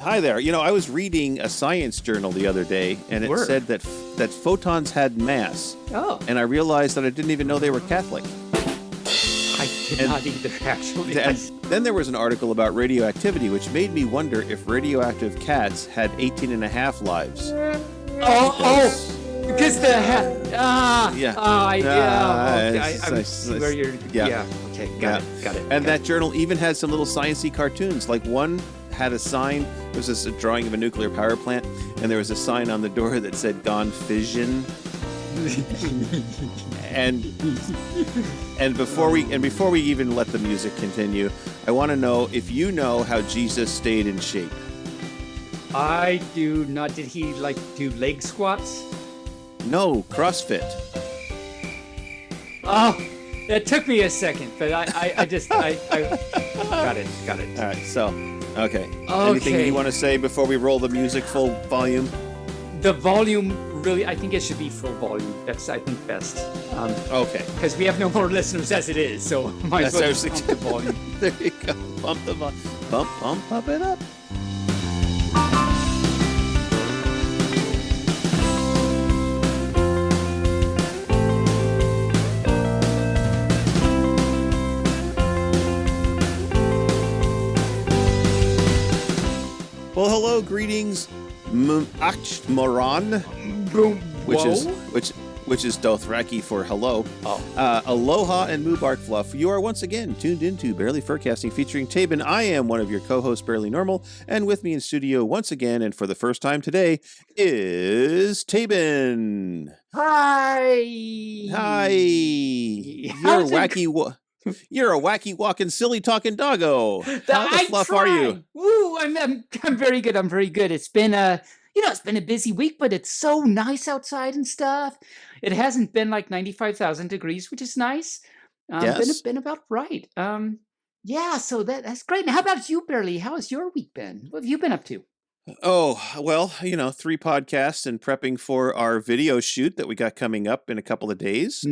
Hi there. I was reading a science journal the other day, and it said that photons had mass. Oh. And I realized that I didn't even know they were Catholic. I did not either, actually. And then there was an article about radioactivity, which made me wonder if radioactive cats had 18 and a half lives. Because the I see where you're. Yeah. Okay. Got it. And that journal even had some little sciencey cartoons. Like one had a sign. It was a drawing of a nuclear power plant, and there was a sign on the door that said "Gone Fission." and before we even let the music continue, I want to know if you know how Jesus stayed in shape. I do not. Did he do leg squats? No, CrossFit. Oh, it took me a second, but I got it. All right, so okay. Anything you want to say before we roll the music full volume? The volume, really, I think it should be full volume. That's, I think, best. Okay. Because we have no more listeners as it is, so might as well just pump the volume. There you go. Pump the volume. Pump it up. Well, hello, greetings, Moran, which is Dothraki for hello. Aloha and Moobarkfluff. You are once again tuned into Barely Furcasting featuring Taebyn. I am one of your co-hosts, Barely Normal, and with me in studio once again and for the first time today is Taebyn. Hi. You're a wacky walking, silly talking doggo. How the fluff are you? Woo! I'm very good. I'm very good. It's been it's been a busy week, but it's so nice outside and stuff. It hasn't been like 95,000 degrees, which is nice. Yes. Been about right. So that's great. And how about you, Barely? How has your week been? What have you been up to? Oh, well, 3 podcasts and prepping for our video shoot that we got coming up in a couple of days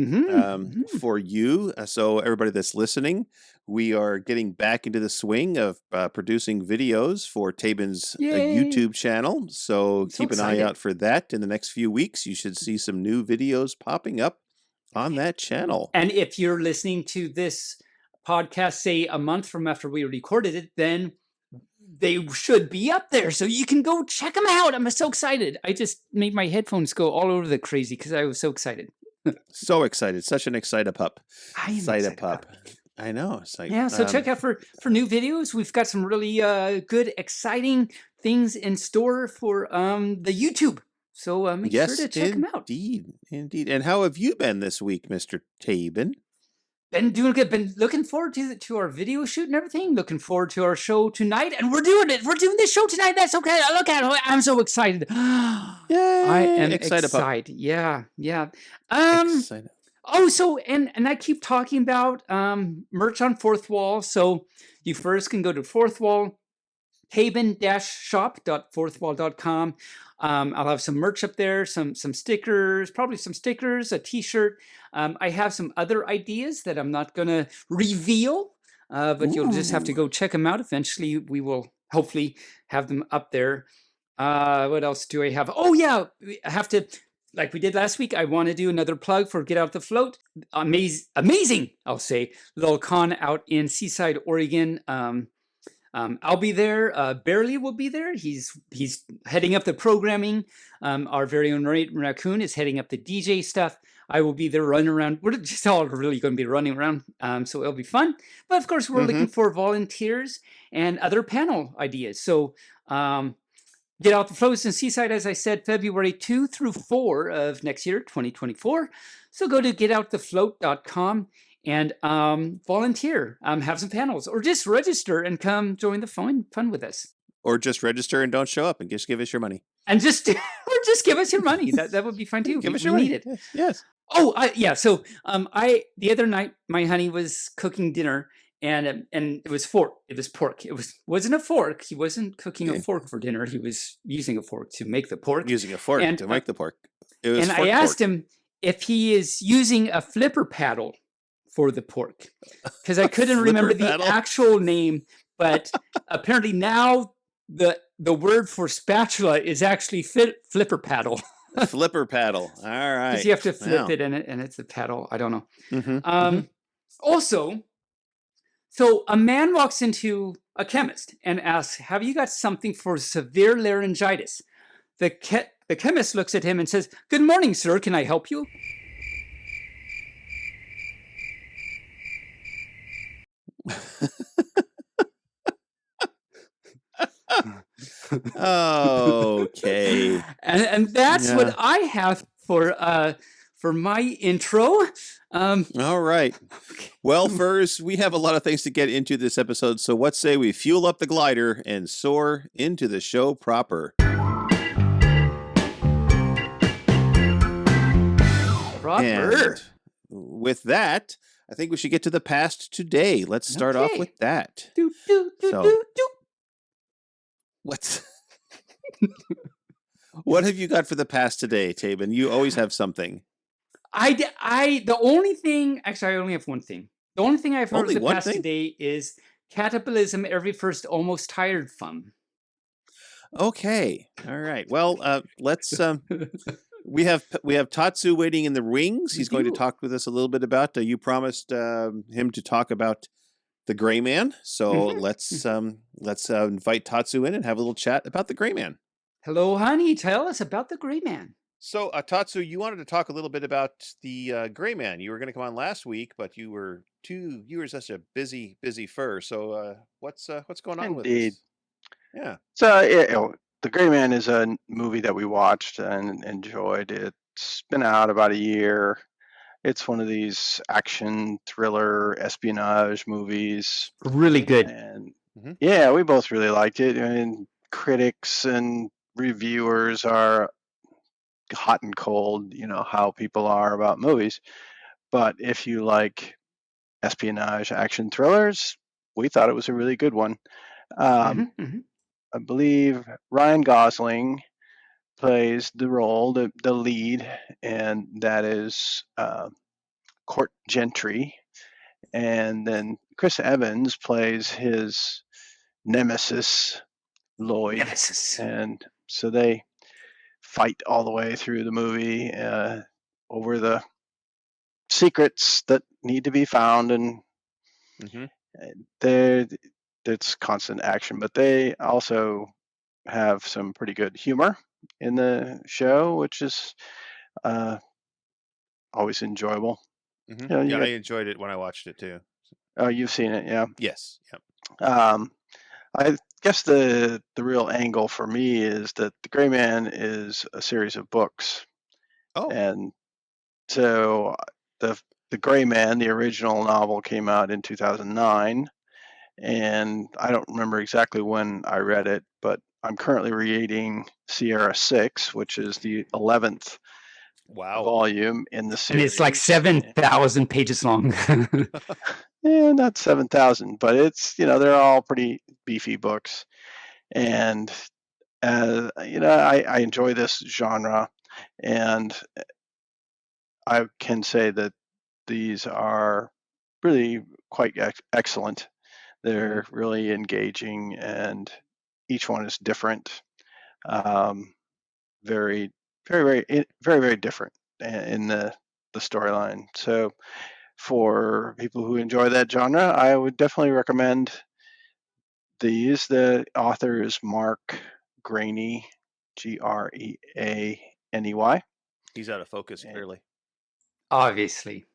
for you. So everybody that's listening, we are getting back into the swing of producing videos for Taebyn's YouTube channel. So keep an eye out for that. In the next few weeks, you should see some new videos popping up on that channel. And if you're listening to this podcast, say a month from after we recorded it, then they should be up there, so you can go check them out. I'm so excited. I just made my headphones go all over the crazy because I was so excited. So excited. Such an excite-a-pup. I am excited. I know. It's like, so check out for new videos. We've got some really good, exciting things in store for the YouTube. So make sure to check them out. Indeed. And how have you been this week, Mr. Taebyn? Been doing good. Been looking forward to our video shoot and everything. Looking forward to our show tonight, and we're doing it. We're doing this show tonight. That's okay. Look at it. I'm so excited. Yay! I am excited. Yeah. Excited. So I keep talking about merch on Fourth Wall. So you first can go to Fourth Wall, Taebyn-shop.fourthwall.com. I'll have some merch up there, some stickers, probably some stickers, a t-shirt. I have some other ideas that I'm not going to reveal, but you'll just have to go check them out. Eventually, we will hopefully have them up there. What else do I have? Oh, yeah, I have to, like we did last week, I want to do another plug for Get Out the Float. Amazing, I'll say, little con out in Seaside, Oregon. I'll be there. Barely will be there. He's heading up the programming. Our very own Raccoon is heading up the DJ stuff. I will be there running around. We're just all really going to be running around, so it'll be fun. But of course, we're looking for volunteers and other panel ideas. So Get Out the Float in Seaside, as I said, February 2 through 4 of next year, 2024. So go to getoutthefloat.com. and volunteer, have some panels, or just register and come join the fun with us. Or just register and don't show up and just give us your money. And just give us your money. That would be fine too. Give us your money. Need it. Yes. Oh, yeah. So the other night my honey was cooking dinner, and it was pork. It wasn't a fork. He wasn't cooking a fork for dinner. He was using a fork to make the pork. Using a fork to make the pork. It was and I asked him if he is using a flipper paddle for the pork, because I couldn't remember the actual name, but apparently now the the word for spatula is actually flipper paddle. Flipper paddle. All right. Because you have to flip Wow. it, and it's a paddle. I don't know. Mm-hmm. Also, so a man walks into a chemist and asks, "Have you got something for severe laryngitis?" The chemist looks at him and says, "Good morning, sir. Can I help you?" Okay. And that's Yeah. what I have for my intro. All right. Well, Furs, we have a lot of things to get into this episode, so what say we fuel up the glider and soar into the show proper? And with that, I think we should get to the past today. Let's start off with that. What's what have you got for the past today, Taebyn? You always have something. The only thing, actually, I only have one thing. The only thing I've heard Only of the one past thing? today is catabolism every first almost tired fun. Okay. All right. Well, let's we have Tatsu waiting in the wings. He's going to talk with us a little bit about you promised him to talk about the Gray Man. So let's invite Tatsu in and have a little chat about the Gray Man. Hello, honey. Tell us about the Gray Man. So, Tatsu, you wanted to talk a little bit about the Gray Man. You were going to come on last week, but you were such a busy fur. So, what's going on with this? Yeah. So, The Gray Man is a movie that we watched and enjoyed. It's been out about a year. It's one of these action thriller espionage movies. Really good. And yeah, we both really liked it. I mean, critics and reviewers are hot and cold, how people are about movies. But if you like espionage action thrillers, we thought it was a really good one. I believe Ryan Gosling plays the role, the lead, and that is Court Gentry. And then Chris Evans plays his nemesis, Lloyd. Nemesis. And so they fight all the way through the movie over the secrets that need to be found, and it's constant action, but they also have some pretty good humor in the show, which is always enjoyable. Yeah, I enjoyed it when I watched it too. Oh, you've seen it, yeah? Yes. Yep. I guess the real angle for me is that The Gray Man is a series of books. Oh. And so the Gray Man, the original novel, came out in 2009. And I don't remember exactly when I read it, but I'm currently reading Sierra 6, which is the 11th volume in the series. And it's like 7,000 pages long. Yeah, not 7,000, but it's, they're all pretty beefy books. And, I enjoy this genre. And I can say that these are really quite excellent. They're really engaging, and each one is different. Very, very, very, very, very different in the storyline. So for people who enjoy that genre, I would definitely recommend these. The author is Mark Greaney, Greaney. He's out of focus, clearly. Obviously.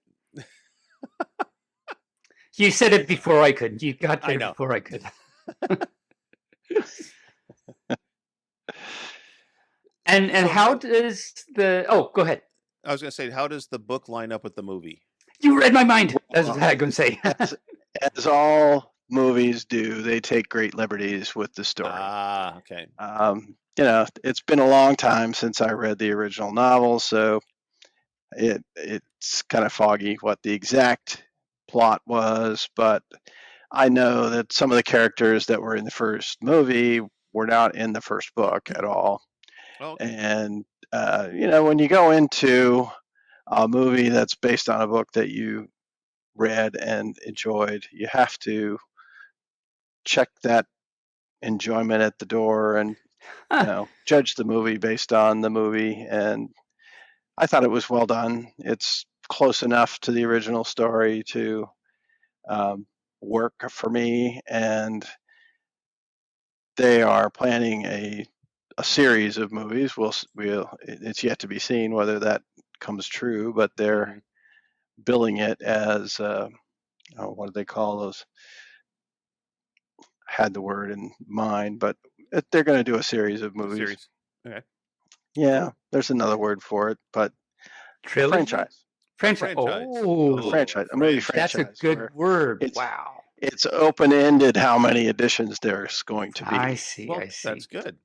You said it before I could. You got there before I could. And how does the... Oh, go ahead. I was going to say, how does the book line up with the movie? You read my mind. That's what I was going to say. As all movies do, they take great liberties with the story. Ah, okay. It's been a long time since I read the original novel, so it's kind of foggy what the exact plot was, but I know that some of the characters that were in the first movie were not in the first book at all. Oh, okay. And when you go into a movie that's based on a book that you read and enjoyed, you have to check that enjoyment at the door and judge the movie based on the movie. And I thought it was well done. It's close enough to the original story to work for me, and they are planning a series of movies. It's yet to be seen whether that comes true, but they're billing it as what do they call those? I had the word in mind, but they're going to do a series of movies. Okay. Yeah, there's another word for it, but Trilogy? franchise. Franchise. A franchise. A movie franchise. That's a good word. Wow. It's open-ended how many editions there's going to be. I see. Well, I see. That's good.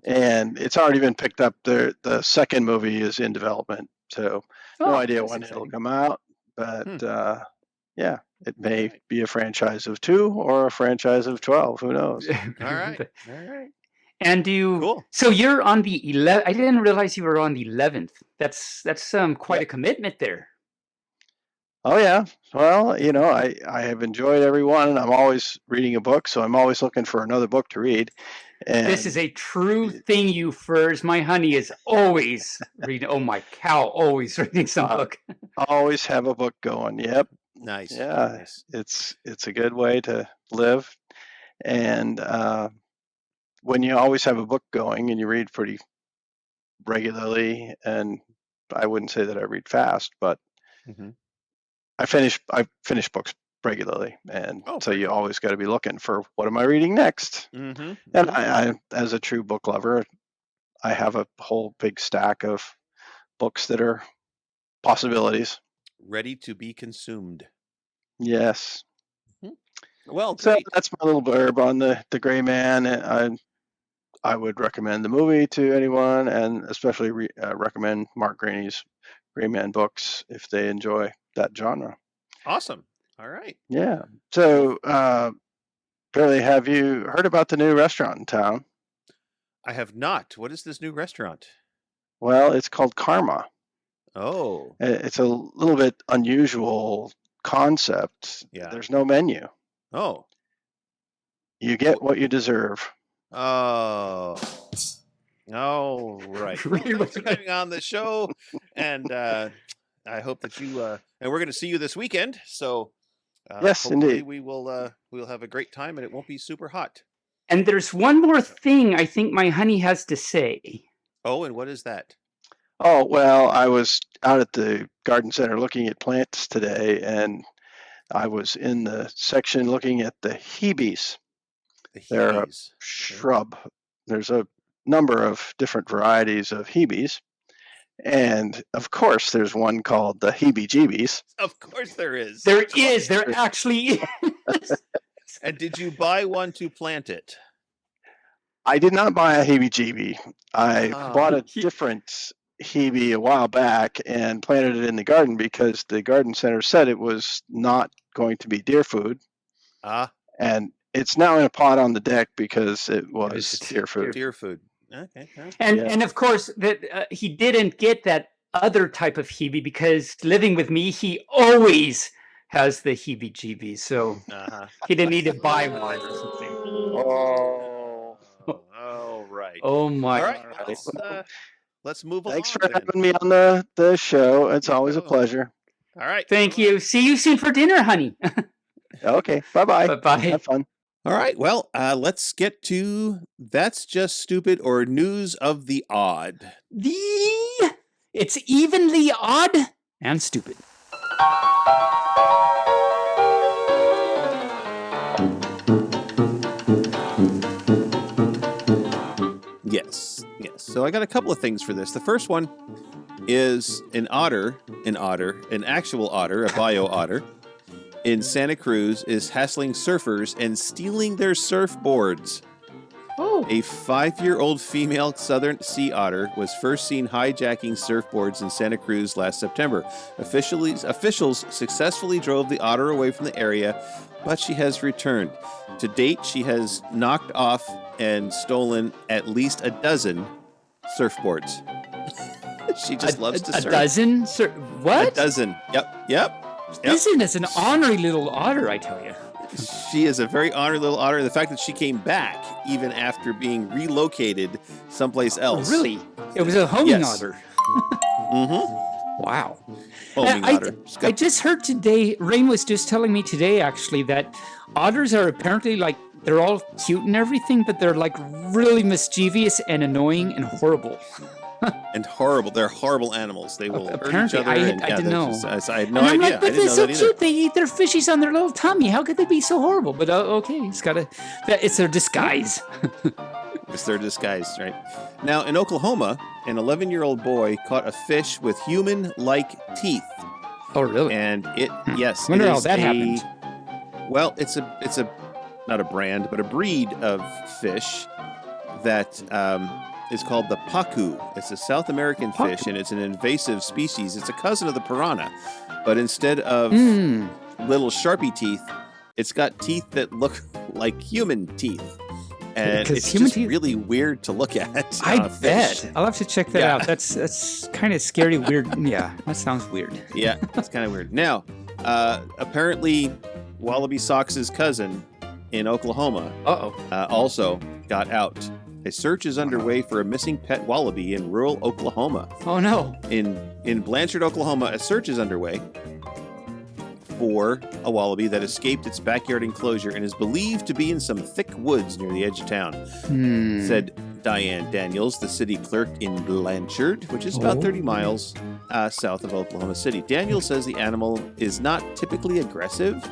And it's already been picked up. The second movie is in development, so no idea when it'll come out. But yeah, it may be a franchise of 2 or a franchise of 12. Who knows? All right. And Cool. So you're on the 11th. I didn't realize you were on the 11th. That's quite a commitment there. Oh yeah. Well, I have enjoyed every one, and I'm always reading a book, so I'm always looking for another book to read. And this is a true thing, you furs. My honey is always reading. Oh, my cow, always reading some book. Always have a book going. Yep. Nice. Yeah. Nice. It's a good way to live. And when you always have a book going and you read pretty regularly, and I wouldn't say that I read fast, but I finish books regularly, and so you always got to be looking for what am I reading next. And I, as a true book lover, I have a whole big stack of books that are possibilities, ready to be consumed. Yes. Well, great. So that's my little blurb on the Gray Man. I would recommend the movie to anyone, and especially recommend Mark Greaney's Gray Man books if they enjoy that genre. Awesome. All right. Yeah. So, Barely, have you heard about the new restaurant in town? I have not. What is this new restaurant? Well, it's called Karma. Oh. It's a little bit unusual concept. Yeah. There's no menu. Oh. You get what you deserve. Oh. Oh, right. Thanks for coming on the show, and I hope that you and we're going to see you this weekend. So yes, indeed, we will have a great time, and it won't be super hot. And there's one more thing I think my honey has to say. Oh, and what is that? Oh, well, I was out at the garden center looking at plants today, and I was in the section looking at the hebes. They're a shrub. There's a number of different varieties of hebes. And of course, there's one called the heebie-jeebies. Of course there is. There is. There actually is. And did you buy one to plant it? I did not buy a heebie-jeebie. I bought a different hebe a while back and planted it in the garden because the garden center said it was not going to be deer food. And it's now in a pot on the deck because it was deer food. Deer food. Okay. And of course that he didn't get that other type of hebe because living with me, he always has the heebie-jeebies. So he didn't need to buy one or something. Oh, right. Oh my. All right. Let's move along. Thanks for having me on the show. It's always a pleasure. All right. Thank you. See you soon for dinner, honey. Okay. Bye-bye. Bye-bye. Have fun. All right. Well, let's get to That's Just Stupid or News of the Odd. It's evenly odd and stupid. Yes. So I got a couple of things for this. The first one is an actual otter, a bio otter, in Santa Cruz is hassling surfers and stealing their surfboards. Oh. A 5-year-old female southern sea otter was first seen hijacking surfboards in Santa Cruz last September. Officials successfully drove the otter away from the area, but she has returned. To date, she has knocked off and stolen at least a dozen surfboards. She just loves to surf. A dozen? What? A dozen. Yep. Listen, is an ornery little otter, I tell you. She is a very ornery little otter. The fact that she came back, even after being relocated someplace else. Really? It was a homing Yes. otter. Mm-hmm. Wow. Homing otter. I just heard today, Rain was just telling me today, actually, that otters are apparently like, they're all cute and everything, but they're like really mischievous and annoying and horrible. And horrible. They're horrible animals. They will hurt each Apparently, other. I didn't know. I had no And I'm idea. like, but I didn't they're know so that cute. either. They eat their fishies on their little tummy. How could they be so horrible? But okay, it's their disguise. It's their disguise, right? Now, in Oklahoma, an 11-year-old boy caught a fish with human-like teeth. Oh, really? And yes. Wonder it how is that happened. Well, it's a not a brand, but a breed of fish that is called the pacu. It's a South American fish, and it's an invasive species. It's a cousin of the piranha, but instead of little Sharpie teeth, it's got teeth that look like human teeth. And it's just really weird to look at. I bet. I'll have to check that out. That's kind of scary, weird. Yeah, that sounds weird. Yeah, it's kind of weird. Now, apparently, Wallaby Socks's cousin in Oklahoma also got out. A search is underway for a missing pet wallaby in rural Oklahoma. Oh, no. In Blanchard, Oklahoma, a search is underway for a wallaby that escaped its backyard enclosure and is believed to be in some thick woods near the edge of town, said Diane Daniels, the city clerk in Blanchard, which is about 30 miles south of Oklahoma City. Daniels says the animal is not typically aggressive,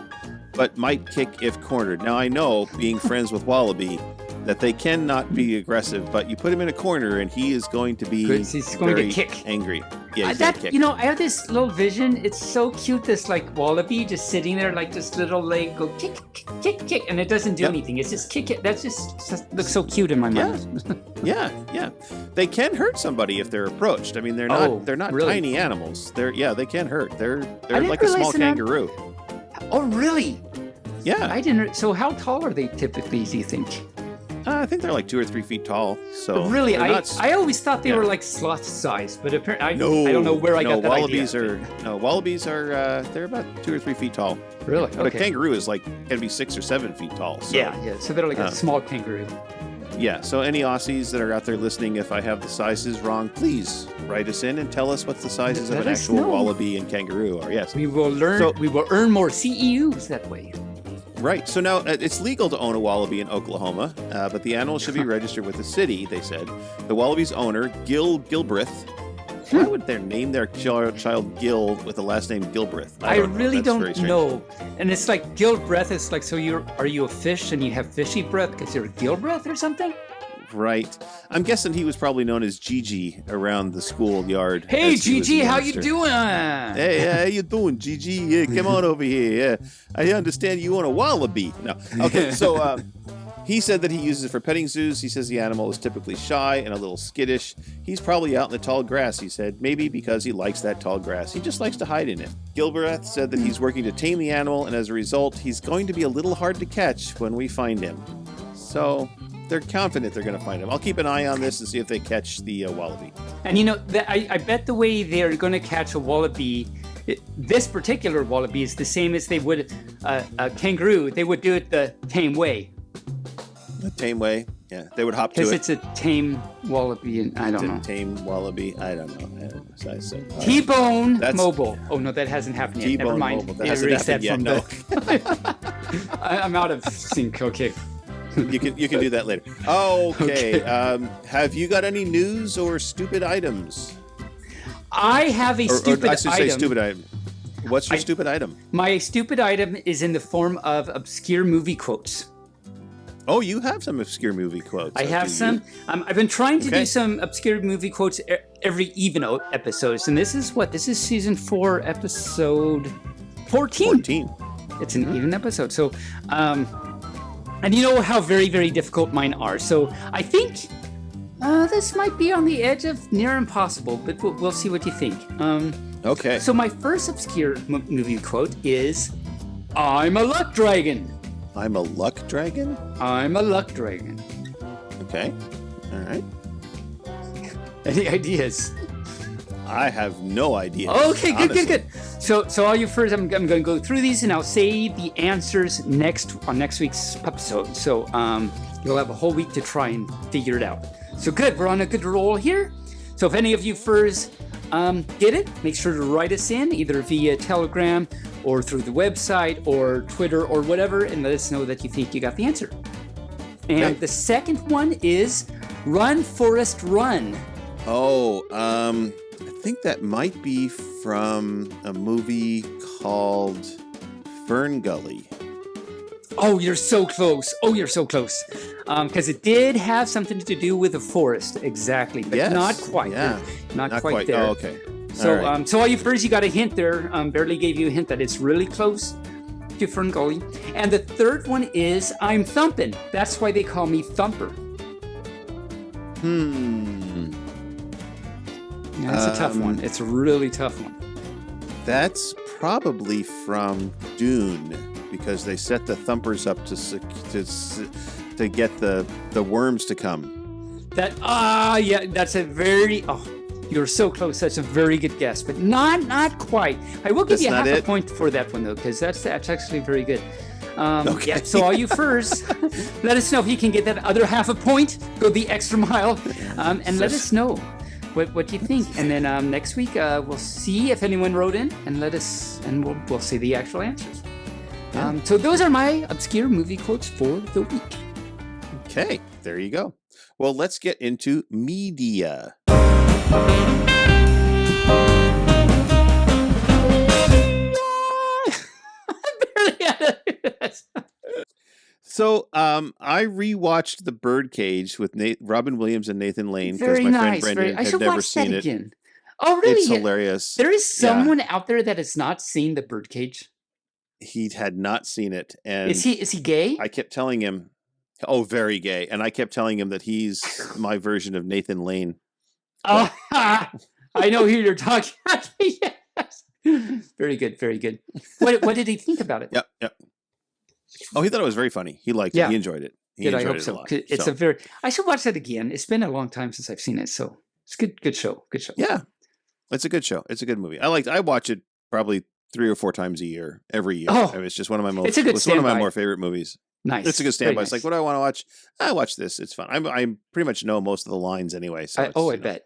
but might kick if cornered. Now, I know, being friends with wallaby, that they cannot be aggressive, but you put him in a corner and he is going to be to kick. Angry. Yeah, he's gonna kick. You know, I have this little vision. It's so cute, this like wallaby just sitting there like this little leg go kick, kick, kick, kick, and it doesn't do anything. It's just kick it. That's just looks so cute in my mind. Yeah. They can hurt somebody if they're approached. I mean, they're not really? Tiny animals. They can hurt. They're didn't like a small realize that. kangaroo. Oh, really? Yeah. I didn't. So how tall are they typically, do you think? I think they're like 2 or 3 feet tall. So really, I always thought they were like sloth size, but apparently I don't know where I got that idea. Wallabies are they're about 2 or 3 feet tall. Really? But a kangaroo is can be 6 or 7 feet tall. So, yeah. So they're like a small kangaroo. Yeah. So any Aussies that are out there listening, if I have the sizes wrong, please write us in and tell us what the sizes of an actual wallaby and kangaroo are. Yes. We will learn. So, we will earn more CEUs that way. Right. So now it's legal to own a wallaby in Oklahoma, but the animal should be registered with the city, they said. The wallaby's owner, Gil Gilbreth. Why would they name their child Gil with the last name Gilbreth? I really don't know. And it's like Gilbreth. It's like, so are you a fish and you have fishy breath because you're a Gilbreth or something? Right. I'm guessing he was probably known as Gigi around the schoolyard. Hey, Gigi, how you doing? Hey, how you doing, Gigi? Yeah, come on over here. Yeah, I understand you own a wallaby. No. Okay, so he said that he uses it for petting zoos. He says the animal is typically shy and a little skittish. He's probably out in the tall grass, he said, maybe because he likes that tall grass. He just likes to hide in it. Gilbreth said that he's working to tame the animal, and as a result, he's going to be a little hard to catch when we find him. So they're confident they're going to find him. I'll keep an eye on this and see if they catch the wallaby. And you know, I bet the way they're going to catch a wallaby, this particular wallaby, is the same as they would a kangaroo. They would do it the tame way. The tame way? Yeah, they would hop to it. Because it's a tame wallaby, and I don't know. Tame wallaby? I don't know. T-Bone Mobile. Oh, no, that hasn't happened yet. Never mind. Mobile. That hasn't happened yet, no. I'm out of sync. Okay. You can do that later. Okay. Have you got any news or stupid items? I have a stupid item. I should say stupid item. What's your stupid item? My stupid item is in the form of obscure movie quotes. Oh, you have some obscure movie quotes. I have some. I've been trying to do some obscure movie quotes every even episodes, and this is season 4, episode 14. It's an even episode. So, and you know how very, very difficult mine are. So I think this might be on the edge of near impossible, but we'll see what you think. Okay. So my first obscure movie quote is, "I'm a luck dragon." I'm a luck dragon? I'm a luck dragon. Okay. All right. Any ideas? I have no idea. Okay, good. So all you first, I'm going to go through these and I'll say the answers on next week's episode. So You'll have a whole week to try and figure it out. So good, we're on a good roll here. So if any of you furs get it, make sure to write us in either via Telegram or through the website or Twitter or whatever, and let us know that you think you got the answer. And the second one is Run, Forest, Run. Oh, I think that might be from a movie called Fern Gully. Oh, you're so close. Because it did have something to do with a forest, exactly, but not quite. Yeah, not quite there. Oh, okay. So, all right. So all you first, you got a hint there. Barely gave you a hint that it's really close to Fern Gully. And the third one is I'm Thumpin'. That's why they call me Thumper. Yeah, that's a tough one. It's a really tough one. That's probably from Dune, because they set the thumpers up to get the worms to come. That's a very you're so close. That's a very good guess, but not quite. I will give you half a point for that one though, because that's actually very good. Okay. Yeah, so all you furs, let us know if you can get that other half a point. Go the extra mile, and let us know what you think. And then next week we'll see if anyone wrote in, and we'll see the actual answers. So those are my obscure movie quotes for the week. Okay, there you go. Well, let's get into media. So, I rewatched The Birdcage with Robin Williams and Nathan Lane because my friend Brendan had never seen it. Again. Oh, really? It's hilarious. There is someone out there that has not seen The Birdcage. He had not seen it, and is he gay? I kept telling him, very gay, and I kept telling him that he's my version of Nathan Lane. Oh, I know who you're talking about. Yes. Very good, very good. What did he think about it? Yep. Oh, he thought it was very funny. He liked it. He enjoyed it. I hope so. It's I should watch that again. It's been a long time since I've seen it, so it's good show. Good show. Yeah, it's a good show. It's a good movie. I watch it probably 3 or 4 times a year, every year. Oh, I mean, it's just one of my it's one of my more favorite movies. Nice. It's a good standby. Nice. It's like, what do I want to watch? I watch this. It's fun. I pretty much know most of the lines anyway. So I bet.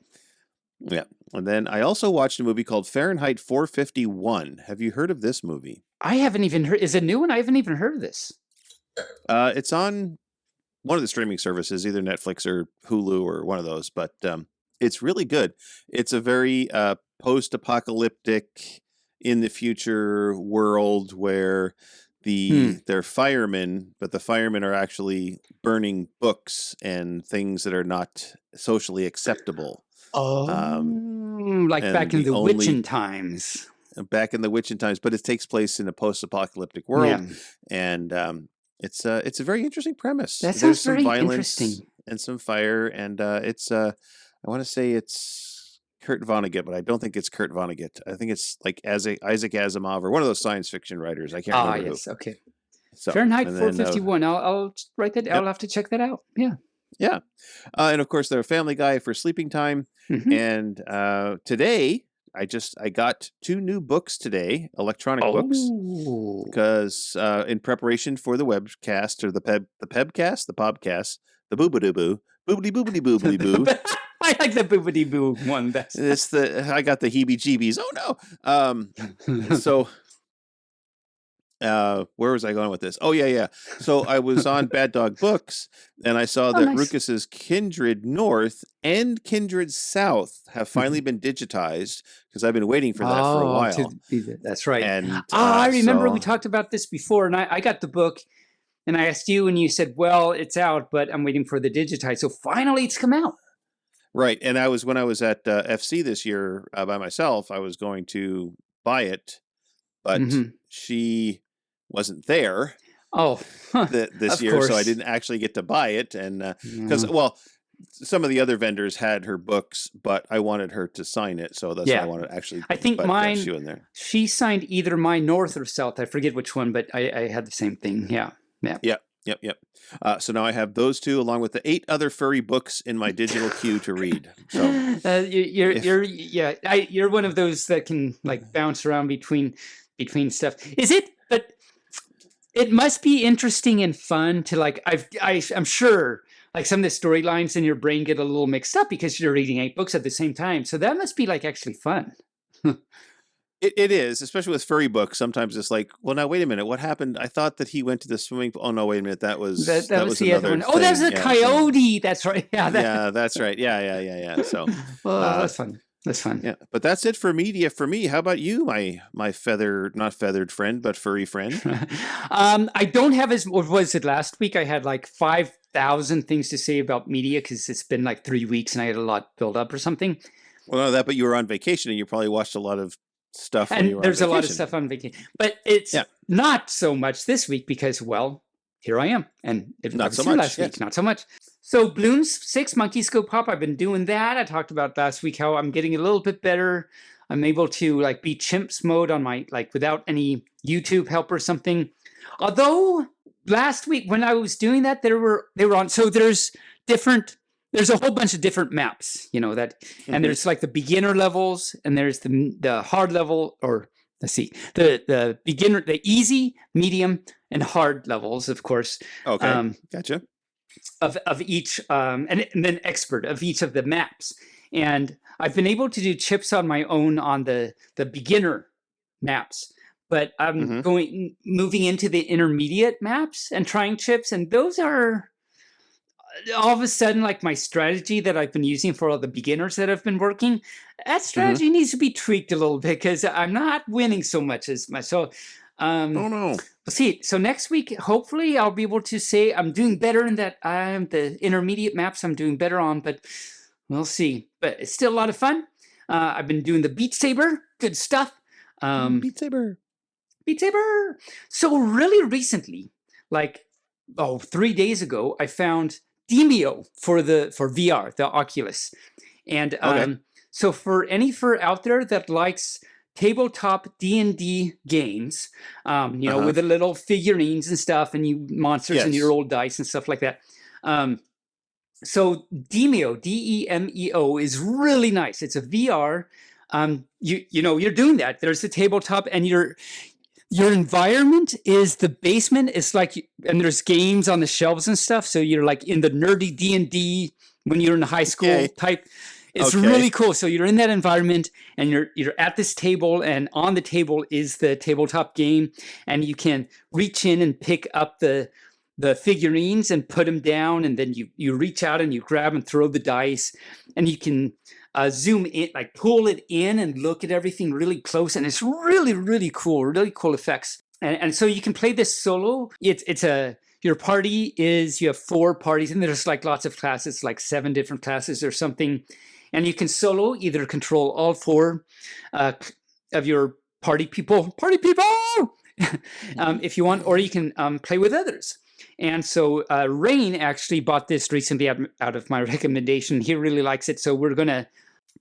Yeah. And then I also watched a movie called Fahrenheit 451. Have you heard of this movie? I haven't even heard. Is it new one? I haven't even heard of this. It's on one of the streaming services, either Netflix or Hulu or one of those, but it's really good. It's a very post-apocalyptic, in the future world where they're firemen, but the firemen are actually burning books and things that are not socially acceptable. Like back in the witching times. Back in the witching times, but it takes place in a post-apocalyptic world, and it's a very interesting premise. That sounds There's some very violence interesting. and some fire, and it's I want to say it's Kurt Vonnegut, but I don't think it's Kurt Vonnegut. I think it's like Isaac Asimov or one of those science fiction writers. I can't remember who. Okay. So, Fahrenheit 451. I'll write that. Yep. I'll have to check that out. Yeah. And of course, they're a Family Guy for sleeping time. Mm-hmm. And today, I got 2 new books today, electronic books, because in preparation for the webcast or the pebcast, the pobcast, the boobity boo, boobity boobity boobity boo. I like the boobity boo one best. I got the heebie-jeebies. Oh no! So, where was I going with this? Oh yeah. So I was on Bad Dog Books, and I saw that nice. Ruckus's Kindred North and Kindred South have finally been digitized, because I've been waiting for that for a while. That's right. And I remember we talked about this before, and I got the book, and I asked you, and you said, "Well, it's out, but I'm waiting for the digitize." So finally, it's come out. Right, and when I was at FC this year by myself, I was going to buy it, but she wasn't there. This year, so I didn't actually get to buy it, and because some of the other vendors had her books, but I wanted her to sign it, so that's why I wanted to actually. I think mine. She in there. She signed either mine north or south. I forget which one, but I had the same thing. Yeah. Yep. So now I have those 2 along with the 8 other furry books in my digital queue to read. So you're one of those that can like bounce around between stuff. Is it? But It must be interesting and fun to like. I'm sure like some of the storylines in your brain get a little mixed up because you're reading 8 books at the same time. So that must be like actually fun. It is, especially with furry books. Sometimes it's like, well, now wait a minute, what happened? I thought that he went to the swimming pool. Oh no, wait a minute, that was That was the other another one. Oh, that was a thing. coyote. That's right. Yeah. Yeah, that's right. Yeah. So, Well, that's fun. That's fun. yeah, but that's it for media for me. How about you, my not feathered friend, but furry friend? I don't have as what was it last week? I had like 5,000 things to say about media because it's been like 3 weeks and I had a lot built up or something. Well, no, that, but you were on vacation and you probably watched a lot of stuff when you were on there's a vacation. lot of stuff on vacation, but it's not so much this week because, well, here I am, and it Not was so here much, last week, not so much. So Bloons 6 Monkeys Go Pop, I've been doing that. I talked about last week how I'm getting a little bit better. I'm able to like be chimps mode on my like without any YouTube help or something. Although last week when I was doing that, they were on. So there's a whole bunch of different maps, you know, that, and there's like the beginner levels and there's the hard level, or let's see, the beginner, the easy, medium, and hard levels, of course. Okay, gotcha. Of each, and then expert of each of the maps. And I've been able to do chips on my own on the beginner maps, but I'm moving into the intermediate maps and trying chips, and those are all of a sudden like my strategy that I've been using for all the beginners that have been working. That strategy needs to be tweaked a little bit because I'm not winning so much as myself. Oh no. We'll see. So next week, hopefully I'll be able to say I'm doing better in that the intermediate maps I'm doing better on, but we'll see. But it's still a lot of fun. I've been doing the Beat Saber. Good stuff. Beat Saber. So really recently, like 3 days ago, I found Demio for VR, the Oculus. And so for any fur out there that likes tabletop D&D games, you know, with the little figurines and stuff, and you monsters and your old dice and stuff like that. So Demio, D-E-M-E-O, is really nice. It's a VR. You know, you're doing that. There's the tabletop, and your environment is the basement. It's like, and there's games on the shelves and stuff. So you're like in the nerdy D&D when you're in high school type. It's really cool. So you're in that environment and you're at this table, and on the table is the tabletop game, and you can reach in and pick up the figurines and put them down, and then you reach out and you grab and throw the dice, and you can zoom in, like pull it in and look at everything really close, and it's really cool effects. And so you can play this solo. Your party is, you have 4 parties, and there's like lots of classes, like 7 different classes or something. And you can solo either control all 4 of your party people, if you want, or you can play with others. And so Rain actually bought this recently out of my recommendation. He really likes it. So we're going to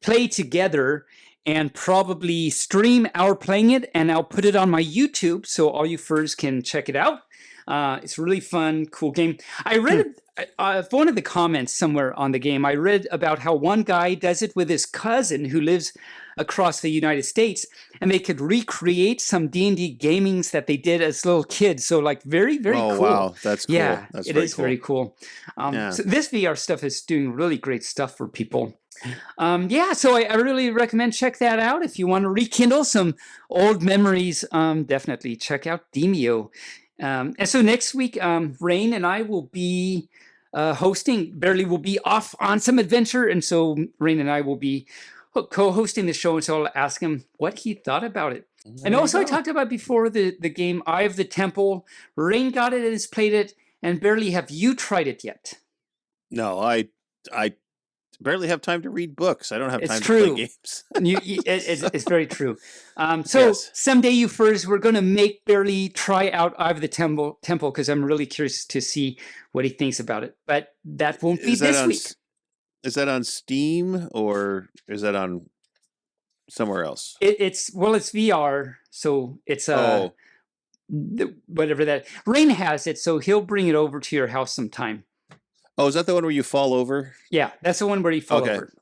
play together and probably stream our playing it, and I'll put it on my YouTube so all you furs can check it out. It's a really fun, cool game. I read one of the comments somewhere on the game. I read about how one guy does it with his cousin who lives across the United States, and they could recreate some D&D gamings that they did as little kids. So like very cool. Oh wow, that's cool. Yeah, that's very cool. So this VR stuff is doing really great stuff for people. So I really recommend check that out if you want to rekindle some old memories. Definitely check out Demio. And so next week, Rain and I will be hosting. Barely will be off on some adventure, and so Rain and I will be co-hosting the show, and so I'll ask him what he thought about it. And also, I talked about before the game Eye of the Temple. Rain got it and has played it, and barely have you tried it yet? No, I barely have time to read books. I don't have time to play games. It's very true. Someday, you furs, we're going to make Barely try out Eye of the Temple because I'm really curious to see what he thinks about it. But that won't be this week. Is that on Steam or is that on somewhere else? It's VR, so it's whatever that. Rain has it, so he'll bring it over to your house sometime. Oh, is that the one where you fall over? Yeah, that's the one where you fall over.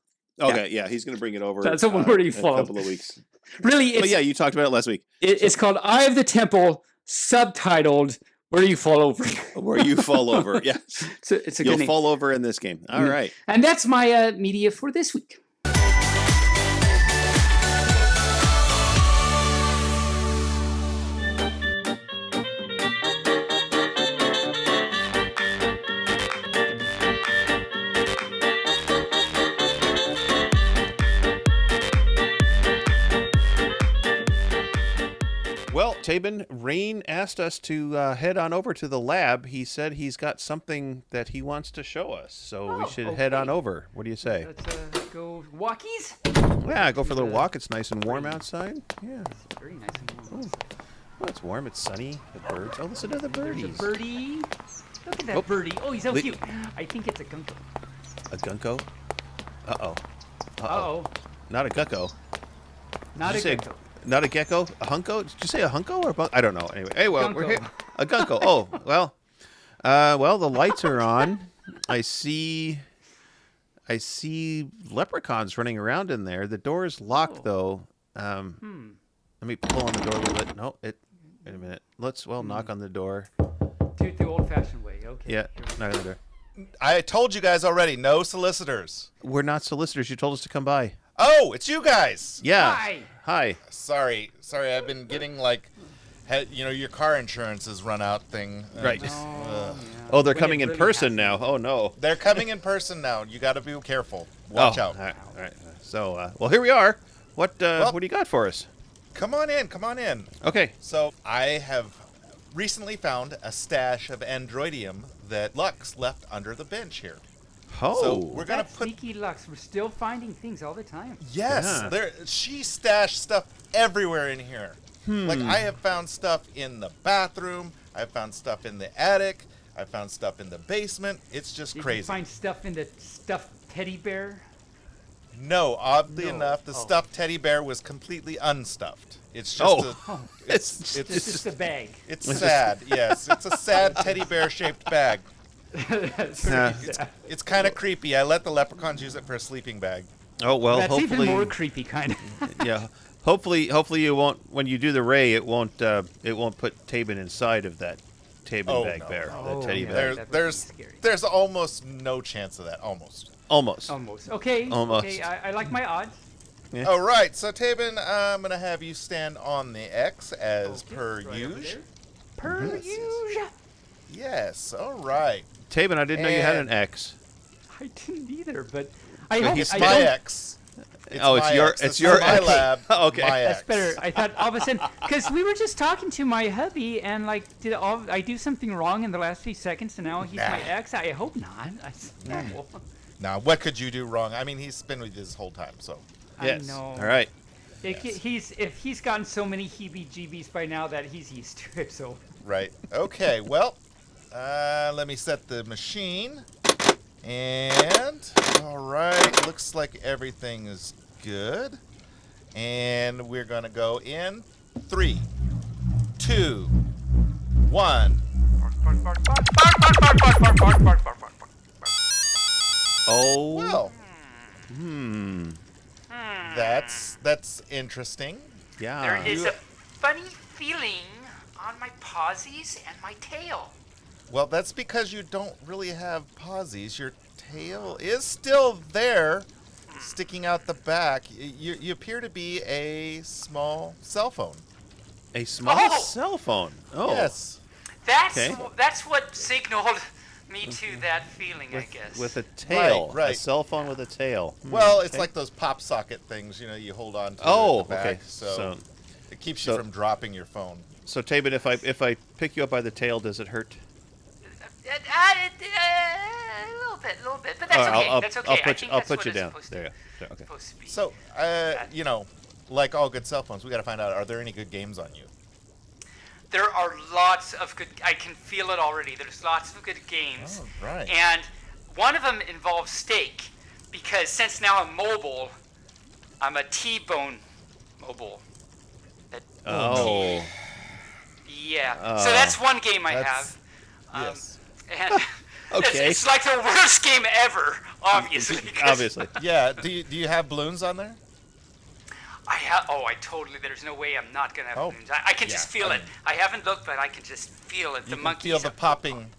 Okay, yeah, he's going to bring it over. That's the one where you fall over. In a couple of weeks. Really, but yeah, you talked about it last week. It's called Eye of the Temple, subtitled Where you fall over. Where you fall over. Yes. It's a You'll good name. fall over in this game. All right. And that's my media for this week. Well, Taebyn, Rain asked us to head on over to the lab. He said he's got something that he wants to show us, so we should head on over. What do you say? Let's go walkies. Yeah, go for a little walk. It's nice and warm outside. Yeah. Very nice and warm. Oh, it's warm. It's sunny. The birds. Oh, listen to the birdies. There's a birdie. Look at that birdie. Oh, he's so cute. I think it's a gunko. A gunko? Uh-oh. Uh-oh. Not a gecko. Not a gunko. Not a gecko? A hunko? Did you say a hunko or I don't know. Anyway, hey, well, we're Gunko. here. A gunko. Oh, well, the lights are on. I see leprechauns running around in there. The door is locked, though. Let me pull on the door a little bit. No, wait a minute. Let's, knock on the door. Do it the old-fashioned way. Okay. Yeah, knock on the door. I told you guys already, no solicitors. We're not solicitors. You told us to come by. Oh, it's you guys. Yeah. Hi. Sorry, I've been getting your car insurance has run out thing. Right. Oh, Oh, they're When coming it in really person happens. now. Oh, no. They're coming in person now. You got to be careful. Watch out. All right. So, well, here we are. What do you got for us? Come on in. Okay. So I have recently found a stash of androidium that Lux left under the bench here. Oh. So we're gonna That put. sneaky Lux. We're still finding things all the time. Yes, Yeah. she stashed stuff everywhere in here. Like I have found stuff in the bathroom. I've found stuff in the attic. I found stuff in the basement. It's just Did crazy. you find stuff in the stuffed teddy bear? No, oddly No. enough, the Oh. stuffed teddy bear was completely unstuffed. It's just It's It's just a bag. it's sad. Yes, it's a sad teddy bear shaped bag. That's Yeah. pretty sad. It's kind of creepy. I let the leprechauns use it for a sleeping bag. Oh, well, That's hopefully. even more creepy, kind of. Yeah. Hopefully you won't, when you do the ray, it won't put Taebyn inside of that Taebyn bag no. bear, Oh, that teddy yeah. bear. That would be scary. There's almost no chance of that. Almost. Almost. Almost. Okay. Almost. Okay. I like my odds. Yeah. All right, so Taebyn, I'm gonna have you stand on the X as per Right over usual. there. Per usual. Yes. All right. Taebyn, I didn't know you had an And- X. I didn't either, but I But hope he's I My don't. X. It's Oh, it's my your- X. it's This your is my X. lab. Okay. My That's X. better. I thought all of a sudden, because we were just talking to my hubby, and did I do something wrong in the last few seconds, and now he's my ex? I hope not. That's normal. Now, what could you do wrong? I mean, he's been with you this whole time, so. Yes. I know. All right. If he's gotten so many heebie-jeebies by now that he's used to it. So Right. Okay. Well, let me set the machine. And all right, looks like everything is good. And we're gonna go in 3, 2, 1. Oh. Well, Hmm. that's interesting. Yeah. there is a funny feeling on my pawsies and my tail. Well, that's because you don't really have pawsies. Your tail is still there, sticking out the back. You appear to be a small cell phone. A small Oh! cell phone. Oh. Yes. Okay. That's what signaled me to that feeling, I guess. With a tail. Right. A cell phone with a tail. Well, it's Okay. like those pop socket things, you hold on to Oh, at the back, okay. so it keeps you so- from dropping your phone. So Taebyn, if I pick you up by the tail, does it hurt? A little bit, but that's All right, okay. That's okay. I'll put you down. Supposed There to, you go. Okay. supposed to be. So, like all good cell phones, we got to find out, are there any good games on you? There are lots of good. I can feel it already. There's lots of good games. Oh, right. And one of them involves steak, because since now I'm mobile, I'm a T-bone mobile. Oh. Yeah. So that's one game I have. Yes. And Okay. it's like the worst game ever, obviously. 'cause Obviously. Yeah. Do you have balloons on there? I I totally. There's no way I'm not gonna have Oh, balloons. I can just feel it. I haven't looked, but I can just feel it. You The can monkeys feel the have popping.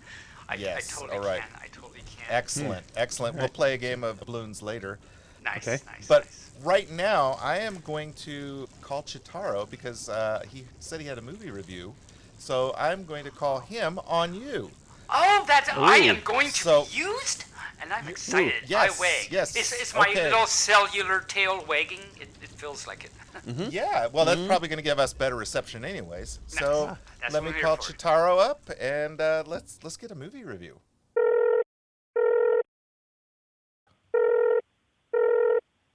I Yes. totally All right. can. I totally can. Excellent. Excellent. We'll play a game of balloons later. Nice, Okay. nice, But nice. right now, I am going to call Cheetaro because he said he had a movie review. So I'm going to call him on you. Oh, I am going to So- be used, and I'm excited. yes, I wag. yes, Is my okay. little cellular tail wagging? It feels like it. Yeah, well, that's probably going to give us better reception anyways. So That's let what me I'm call here for. Cheetaro up, and let's get a movie review.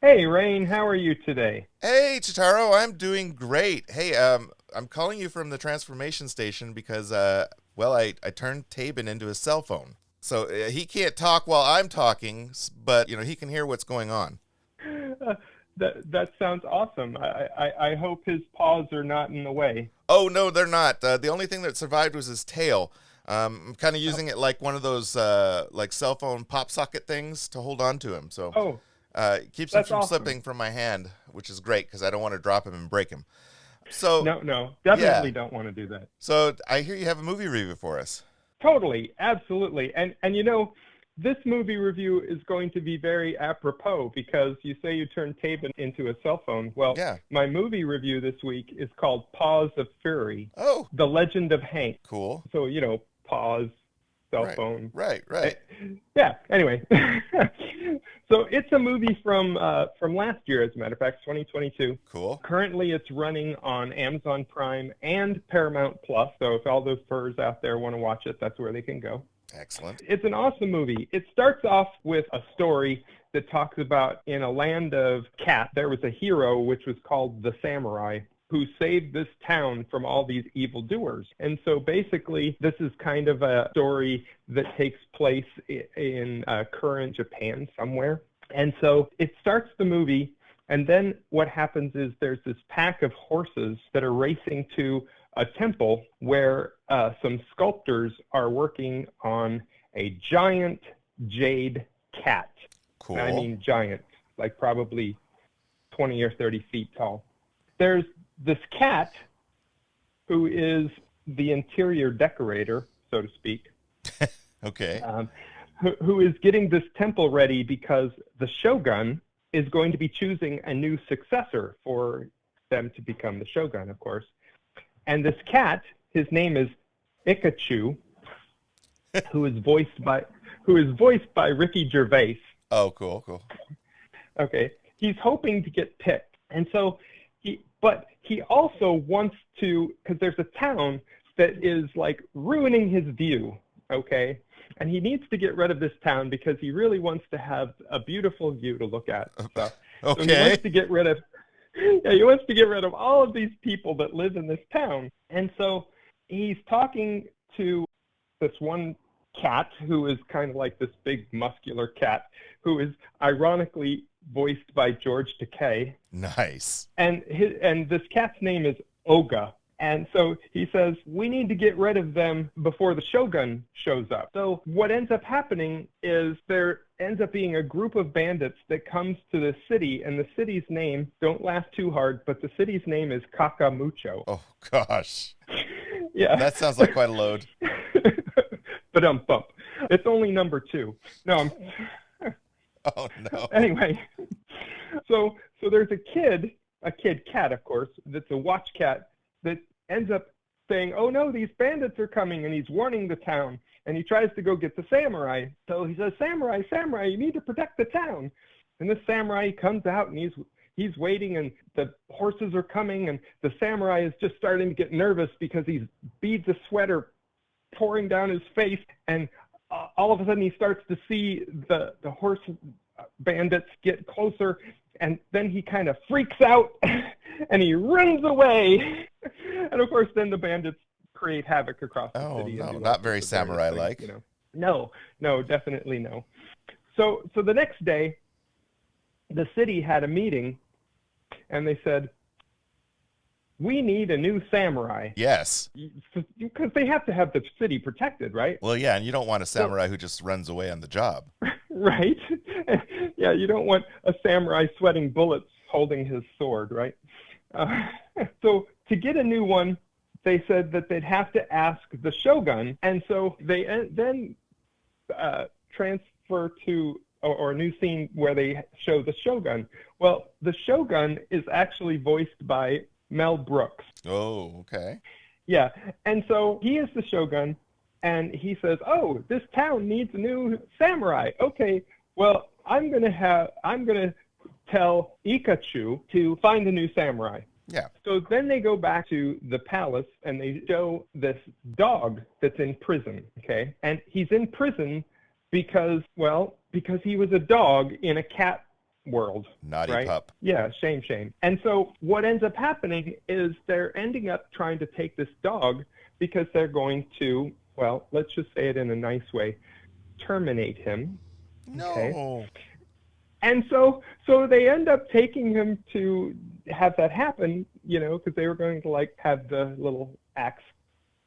Hey, Rain, how are you today? Hey, Cheetaro, I'm doing great. Hey, I'm calling you from the Transfurmation station because, I turned Taebyn into a cell phone. So he can't talk while I'm talking, but, he can hear what's going on. That sounds awesome. I hope his paws are not in the way. Oh, no, they're not. The only thing that survived was his tail. I'm kind of using it like one of those, like cell phone pop socket things to hold on to him. So it keeps him that's from awesome. slipping from my hand, which is great because I don't want to drop him and break him. So No, definitely don't want to do that. So I hear you have a movie review for us. Totally, absolutely. And this movie review is going to be very apropos because you say you turned Taebyn into a cell phone. Well, Yeah. my movie review this week is called Paws of Fury, Oh, The Legend of Hank. cool. So, paws, cell Right, phone. Right. Yeah, anyway. So it's a movie from last year, as a matter of fact, 2022. Cool. Currently, it's running on Amazon Prime and Paramount Plus. So if all those furs out there want to watch it, that's where they can go. Excellent. It's an awesome movie. It starts off with a story that talks about in a land of cats, there was a hero which was called the Samurai, who saved this town from all these evildoers. And so basically, this is kind of a story that takes place in current Japan somewhere. And so it starts the movie, and then what happens is there's this pack of horses that are racing to a temple where some sculptors are working on a giant jade cat. Cool. I mean giant, like probably 20 or 30 feet tall. There's this cat who is the interior decorator, so to speak, Okay. who is getting this temple ready because the shogun is going to be choosing a new successor for them to become the shogun, of course. And this cat, his name is Ikachu, who is voiced by Ricky Gervais. Oh, cool. Okay, he's hoping to get picked, and so he also wants to, because there's a town that is like ruining his view. Okay, and he needs to get rid of this town because he really wants to have a beautiful view to look at. So he wants to get rid of. Yeah, he wants to get rid of all of these people that live in this town. And so he's talking to this one cat who is kind of like this big muscular cat who is ironically voiced by George Takei. Nice. And this cat's name is Oga. And so he says, we need to get rid of them before the shogun shows up. So what ends up happening is there ends up being a group of bandits that comes to the city, and the city's name, don't laugh too hard, but the city's name is Kakamucho. Oh, gosh. Yeah. That sounds like quite a load. But bump. It's only number 2. No, Oh, no. Anyway, so there's a kid cat, of course, that's a watch cat that ends up saying, oh no, these bandits are coming, and he's warning the town, and he tries to go get the samurai. So he says, samurai, you need to protect the town. And the samurai comes out, and he's waiting, and the horses are coming, and the samurai is just starting to get nervous because these beads of sweat are pouring down his face, and all of a sudden he starts to see the horse bandits get closer, and then he kind of freaks out and he runs away. And of course then the bandits create havoc across the city. Oh no, not very samurai-like. No, definitely no. So the next day the city had a meeting, and they said, we need a new samurai. Yes. Because they have to have the city protected, right? Well, yeah, and you don't want a samurai who just runs away on the job. Right. Yeah, you don't want a samurai sweating bullets holding his sword, right? So to get a new one, they said that they'd have to ask the shogun, and so they then transfer to or a new scene where they show the shogun. Well, the shogun is actually voiced by Mel Brooks. Oh, okay. Yeah, and so he is the shogun, and he says, "Oh, this town needs a new samurai. Okay, well, I'm gonna tell Ikachu to find a new samurai." Yeah. So then they go back to the palace and they show this dog that's in prison, okay? And he's in prison because he was a dog in a cat world. Naughty right? pup. Yeah, shame. And so what ends up happening is they're ending up trying to take this dog because they're going to, well, let's just say it in a nice way, terminate him. No. Okay? And so they end up taking him to have that happen, because they were going to like have the little axe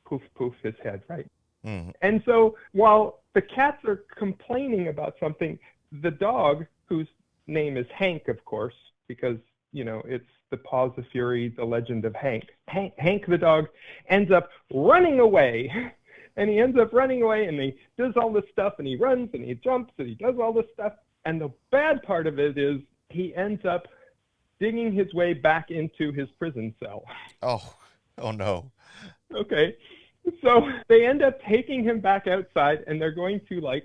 poof his head, right? Mm-hmm. And so while the cats are complaining about something, the dog, whose name is Hank, of course, because, it's the Paws of Fury, the legend of Hank. Hank the dog ends up running away. And he ends up running away and he does all this stuff and he runs and he jumps and he does all this stuff. And the bad part of it is he ends up digging his way back into his prison cell. Oh no. Okay. So they end up taking him back outside and they're going to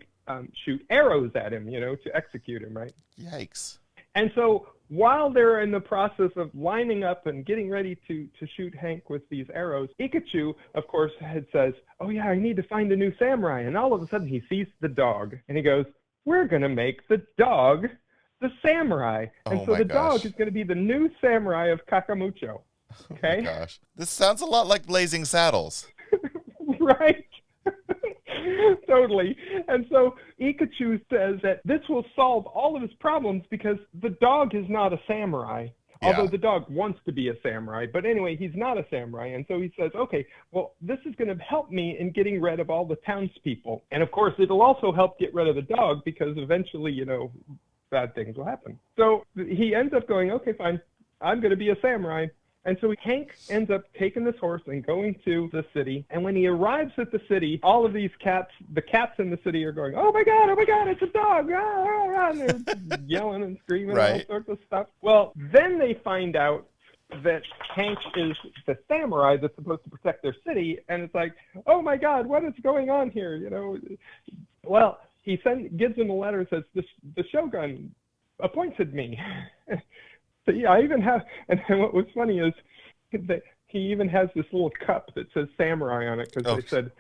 shoot arrows at him, to execute him, right? Yikes. And so while they're in the process of lining up and getting ready to shoot Hank with these arrows, Ikachu, of course, says, "Oh yeah, I need to find a new samurai." And all of a sudden he sees the dog and he goes, "We're going to make the dog the samurai." And so the dog is going to be the new samurai of Kakamucho. Okay? Oh my gosh. This sounds a lot like Blazing Saddles. Right? Totally. And so Ikachu says that this will solve all of his problems because the dog is not a samurai. Yeah. Although the dog wants to be a samurai. But anyway, he's not a samurai. And so he says, okay, well, this is going to help me in getting rid of all the townspeople. And of course, it'll also help get rid of the dog because eventually, bad things will happen. So he ends up going, okay, fine, I'm going to be a samurai. And so Hank ends up taking this horse and going to the city. And when he arrives at the city, all of these cats, the cats in the city are going, oh my God, it's a dog. And they're yelling and screaming and all sorts of stuff. Well, then they find out that Hank is the samurai that's supposed to protect their city. And it's like, oh my God, what is going on here? Well, he gives him a letter that says, the shogun appointed me. So yeah, I even have, and what was funny is that he even has this little cup that says samurai on it because they said,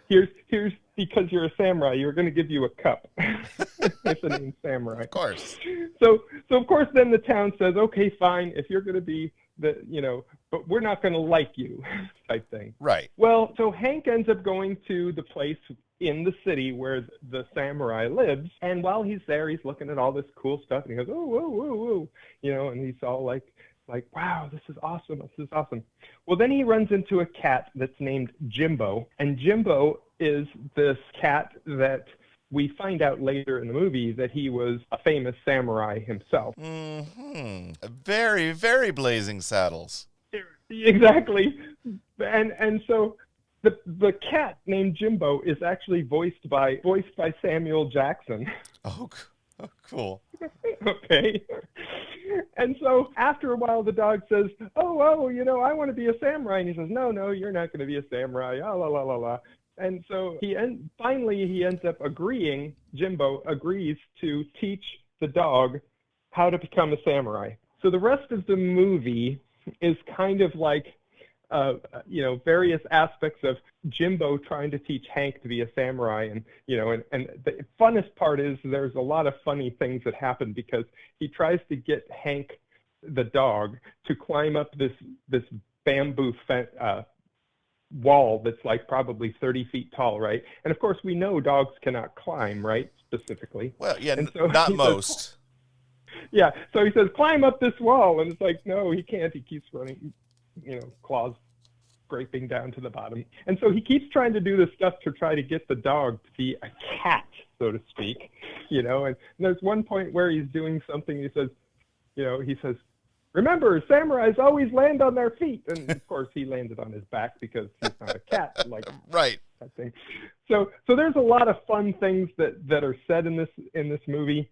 here's because you're a samurai, you're going to give you a cup. It's the name samurai. Of course. So of course then the town says, okay, fine, if you're going to be but we're not going to like you type thing. Right. Well, so Hank ends up going to the place in the city where the samurai lives, and while he's there, he's looking at all this cool stuff, and he goes, oh, whoa, whoa, whoa, and he's all like, wow, this is awesome. Well, then he runs into a cat that's named Jimbo, and Jimbo is this cat that we find out later in the movie that he was a famous samurai himself. Mm-hmm. Very, very Blazing Saddles. Exactly. And so the cat named Jimbo is actually voiced by Samuel Jackson. Oh, cool. Okay. And so after a while, the dog says, oh, I want to be a samurai. And he says, no, you're not going to be a samurai. Oh, la, la, la, la. And so finally he ends up Jimbo agrees to teach the dog how to become a samurai. So the rest of the movie is kind of like, various aspects of Jimbo trying to teach Hank to be a samurai. And the funnest part is there's a lot of funny things that happen because he tries to get Hank, the dog, to climb up this bamboo wall that's like probably 30 feet tall, right? And of course, we know dogs cannot climb, right? Specifically. Well, yeah, so not most. Yeah, so he says, climb up this wall. And it's like, no, he can't. He keeps running, claws scraping down to the bottom. And so he keeps trying to do this stuff to try to get the dog to be a cat, so to speak, and there's one point where he's doing something. He says, remember, samurais always land on their feet. And of course he landed on his back because he's not a cat, like right. that thing. So there's a lot of fun things that are said in this movie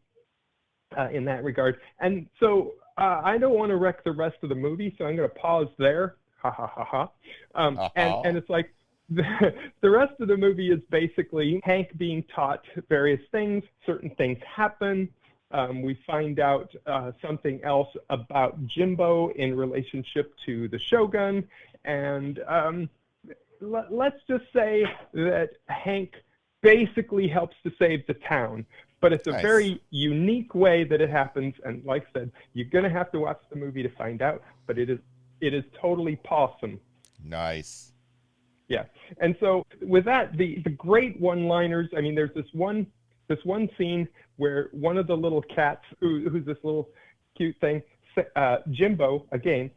in that regard. And so I don't want to wreck the rest of the movie, so I'm going to pause there. Ha ha ha ha. And it's like the rest of the movie is basically Hank being taught various things. Certain things happen. We find out something else about Jimbo in relationship to the Shogun. And let's just say that Hank basically helps to save the town. But it's a very unique way that it happens. And like I said, you're going to have to watch the movie to find out. But it is totally pawsome. Nice. Yeah. And so with that, the great one-liners, I mean, there's this one scene where one of the little cats, who's this little cute thing, Jimbo, again,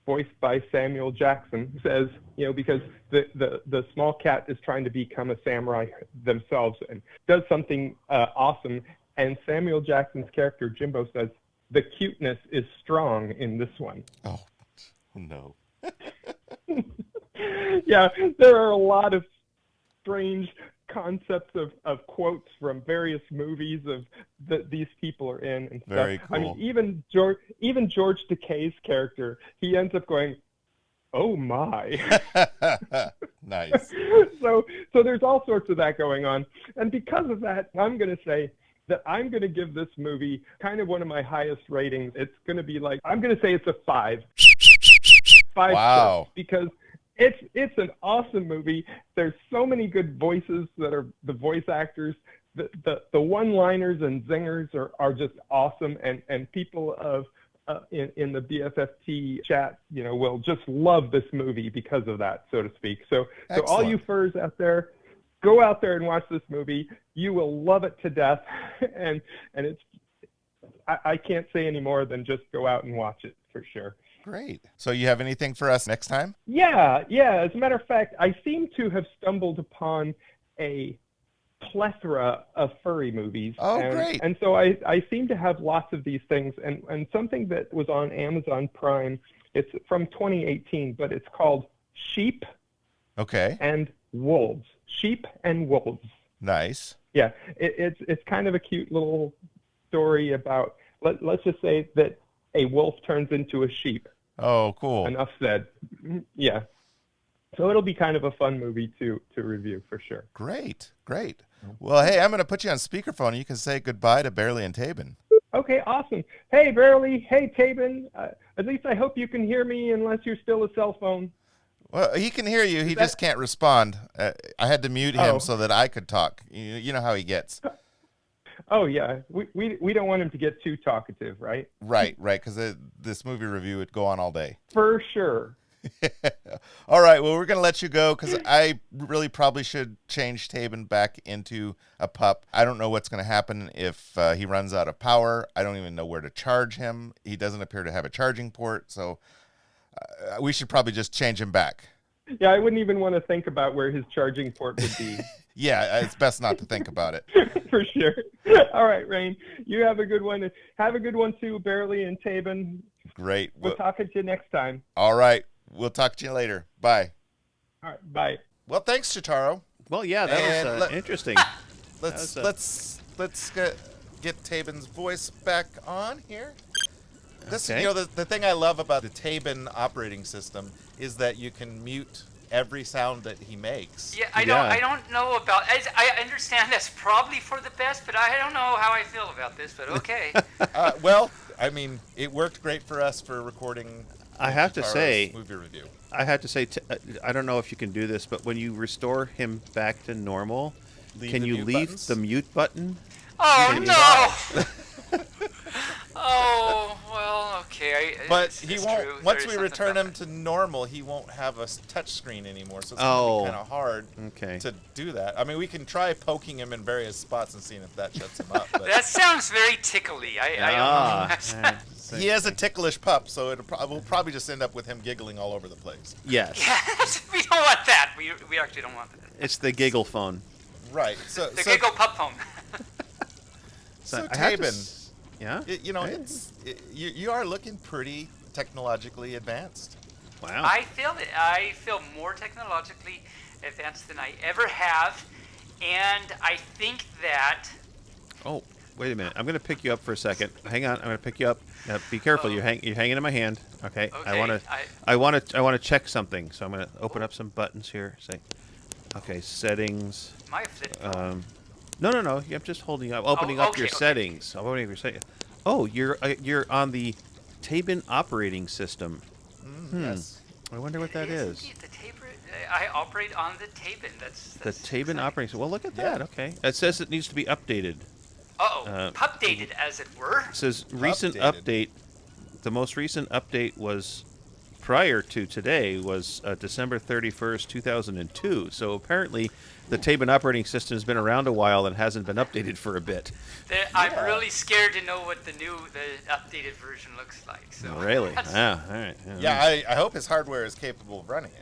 voiced by Samuel Jackson, says, because the small cat is trying to become a samurai themselves and does something awesome. And Samuel Jackson's character, Jimbo, says, the cuteness is strong in this one. Oh, no. Yeah, there are a lot of strange concepts of quotes from various movies that these people are in and stuff. Very cool. I mean, even George Takei's character, he ends up going, "Oh my!" Nice. So there's all sorts of that going on, and because of that, I'm going to say that I'm going to give this movie kind of one of my highest ratings. It's going to be like, I'm going to say it's a 5. 5 Wow. stars, because it's an awesome movie. There's so many good voices that are the voice actors. The one-liners and zingers are just awesome, and people in the BFFT chat, will just love this movie because of that, so to speak. So all you furs out there, go out there and watch this movie. You will love it to death, and it's I can't say any more than just go out and watch it for sure. Great. So you have anything for us next time? Yeah. As a matter of fact, I seem to have stumbled upon a plethora of furry movies. Oh, great. And so I seem to have lots of these things. And something that was on Amazon Prime, it's from 2018, but it's called Sheep and Wolves. Sheep and Wolves. Nice. Yeah. It's kind of a cute little story about, let's just say that a wolf turns into a sheep. Oh, cool. Enough said. Yeah. So it'll be kind of a fun movie to review for sure. Great. Well, hey, I'm going to put you on speakerphone and you can say goodbye to Bearly and Taebyn. Okay, awesome. Hey, Bearly. Hey, Taebyn. At least I hope you can hear me unless you're still a cell phone. Well, he can hear you. He just can't respond. I had to mute him so that I could talk. You know how he gets. Oh, yeah. We don't want him to get too talkative, right? Right, because this movie review would go on all day. For sure. All right, well, we're going to let you go because I really probably should change Taebyn back into a pup. I don't know what's going to happen if he runs out of power. I don't even know where to charge him. He doesn't appear to have a charging port, so we should probably just change him back. Yeah, I wouldn't even want to think about where his charging port would be. Yeah, it's best not to think about it. For sure. All right, Rain. You have a good one. Have a good one too, Bearly and Taebyn. Great. We'll talk to you next time. All right. We'll talk to you later. Bye. All right. Bye. Well, thanks, Cheetaro. Well, yeah, that was interesting. Let's get Taebyn's voice back on here. This, the thing I love about the Taebyn operating system is that you can mute every sound that he makes. Yeah, I don't know about. I understand that's probably for the best, but I don't know how I feel about this. But okay. Well, I mean, it worked great for us for recording. I have to say, movie review. I don't know if you can do this, but when you restore him back to normal, can you leave the mute button? Oh no! Oh well, okay. But he won't. True. Once we return him to normal, he won't have a touch screen anymore. So it's going to be kind of hard to do that. I mean, we can try poking him in various spots and seeing if that shuts him up. But that sounds very tickly. I don't know. He has a ticklish pup, so we'll probably just end up with him giggling all over the place. Yes. Yes, we don't want that. We actually don't want that. It's the giggle phone. Right. The giggle pup phone. So I have to Taebyn, yeah? you are looking pretty technologically advanced. Wow. I feel it. I feel more technologically advanced than I ever have, and I think that. Oh, wait a minute. I'm going to pick you up for a second. Hang on. I'm going to pick you up. Now, be careful. You're hanging in my hand. Okay. Okay. I want to check something. So I'm going to open up some buttons here. Say, okay, settings. My flip phone. No. I'm just holding up, opening up your okay. settings. I'm opening up your settings. Oh, you're on the Taebyn operating system. Yes. I wonder what that is. Isn't it the I operate on the Taebyn. That's The Taebyn exciting. operating system. Well, look at that. Okay. It says it needs to be updated. Updated, as it were. It says recent update. The most recent update was prior to today was December 31st, 2002. So apparently the Taebyn operating system has been around a while and hasn't been updated for a bit. I'm really scared to know what the updated version looks like. So. Really? Yeah, all right. Yeah, I hope his hardware is capable of running it.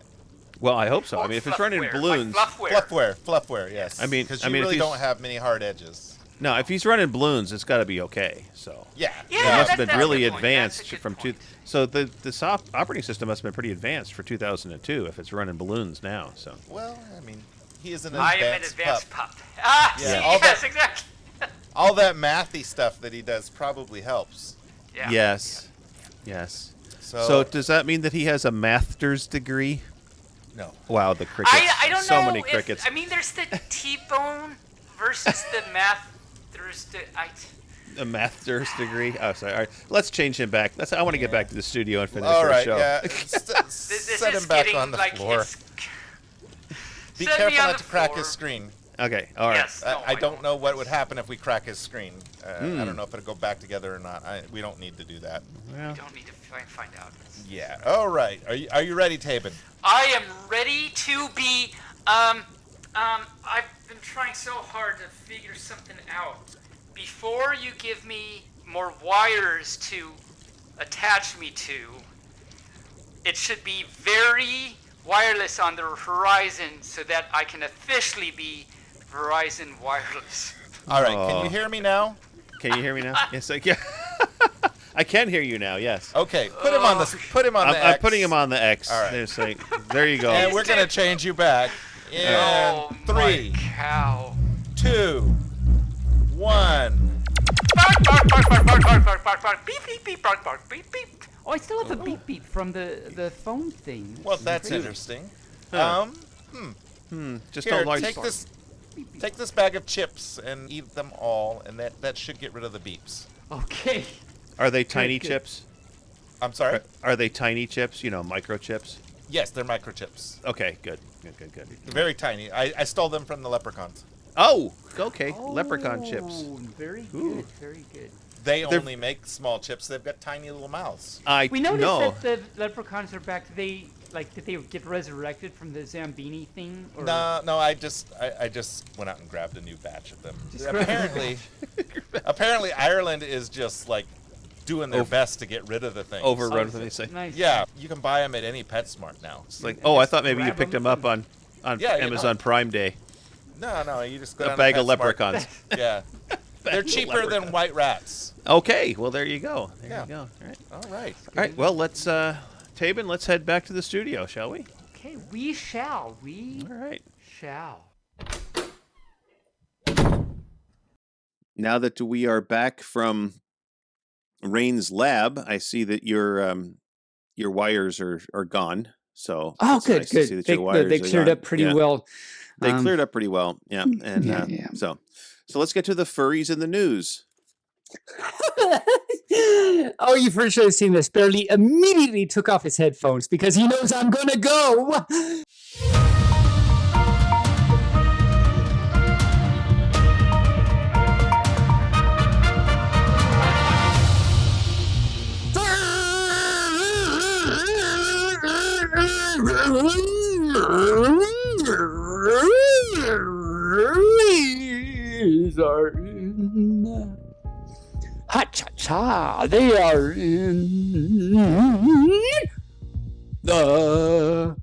Well, I hope so. Or I mean, if it's running fluffware, balloons... like Fluffware, yes. I mean, because if really he's- don't have many hard edges. No, if he's running balloons, it's got to be okay. So Yeah. Yeah, it must have that's been really a good point. advanced That's a good from point. So the operating system must have been pretty advanced for 2002 if it's running balloons now. So Well, I mean, he is an I am an advanced advanced pup. pup. Yeah, See, all yes, that- exactly. All that mathy stuff that he does probably helps. Yeah. yes. So does that mean that he has a master's degree? No. Wow, the crickets! I don't so know many if, crickets. I mean, there's the T-bone versus the math. A master's degree. Oh, sorry. All right, let's change him back. I want to get back to the studio and finish All our right, show. yeah. This Set is him back getting on the like floor. it's. Be Set me careful on not the to crack floor. his screen. Okay. All right. Yes. No, I don't know what would happen if we crack his screen. I Hmm. don't know if it'll go back together or not. We don't need to do that. Well, You don't need to find out. Yeah. All right. Are you ready, Taebyn? I am ready to be. I've been trying so hard to figure something out. Before you give me more wires to attach me to, it should be very wireless on the horizon so that I can officially be Verizon Wireless. All right. Can Oh. you hear me now? can you hear me now? Yes, I can. I can hear you now. Yes. Okay. Put him on the. Put him on the. I'm X. putting him on the X. All right. There you go. And we're gonna change you back. In Oh 3, my cow. 2, 1. Bark, bark, bark, bark, bark, bark, bark, bark, bark, beep, beep, beep, bark, bark, beep, beep. Oh, I still have a beep beep from the phone thing. Well, that's interesting. Huh. Just Here, don't like. take this bag of chips and eat them all, and that should get rid of the beeps. Okay. Are they tiny good. chips? I'm sorry. Are they tiny chips? You know, microchips. Yes, they're microchips. Okay, good. Very tiny. I stole them from the leprechauns. Oh, okay. Leprechaun chips. Very Ooh. good, very good. They They're- only make small chips. They've got tiny little mouths. We noticed know. that the leprechauns are back. Did they get resurrected from the Zambini thing? Or? No. I just went out and grabbed a new batch of them. Just grabbed a Apparently, Ireland is just like doing their best to get rid of the things. Overrun, what they say. Nice. Yeah, you can buy them at any PetSmart now. It's like, oh, I thought maybe you grab picked them them up on Yeah, you Amazon know. Prime Day. No, you just go A down bag to of PetSmart. leprechauns. Yeah, they're of cheaper than leprechauns. white rats. Okay, well there you go. There Yeah. you go. All right. All right. All right. Well, let's Taebyn, let's head back to the studio, shall we? Okay, we shall. We All right. shall. Now that we are back from Rain's lab, I see that your wires are gone. So Oh, it's good, nice to see good. that your wires They are cleared gone. up pretty Yeah. well. They cleared up pretty well. Yeah. And yeah. so let's get to the furries in the news. Oh, you for sure have seen this. Barely immediately took off his headphones because he knows I'm gonna go. Hot cha They are in the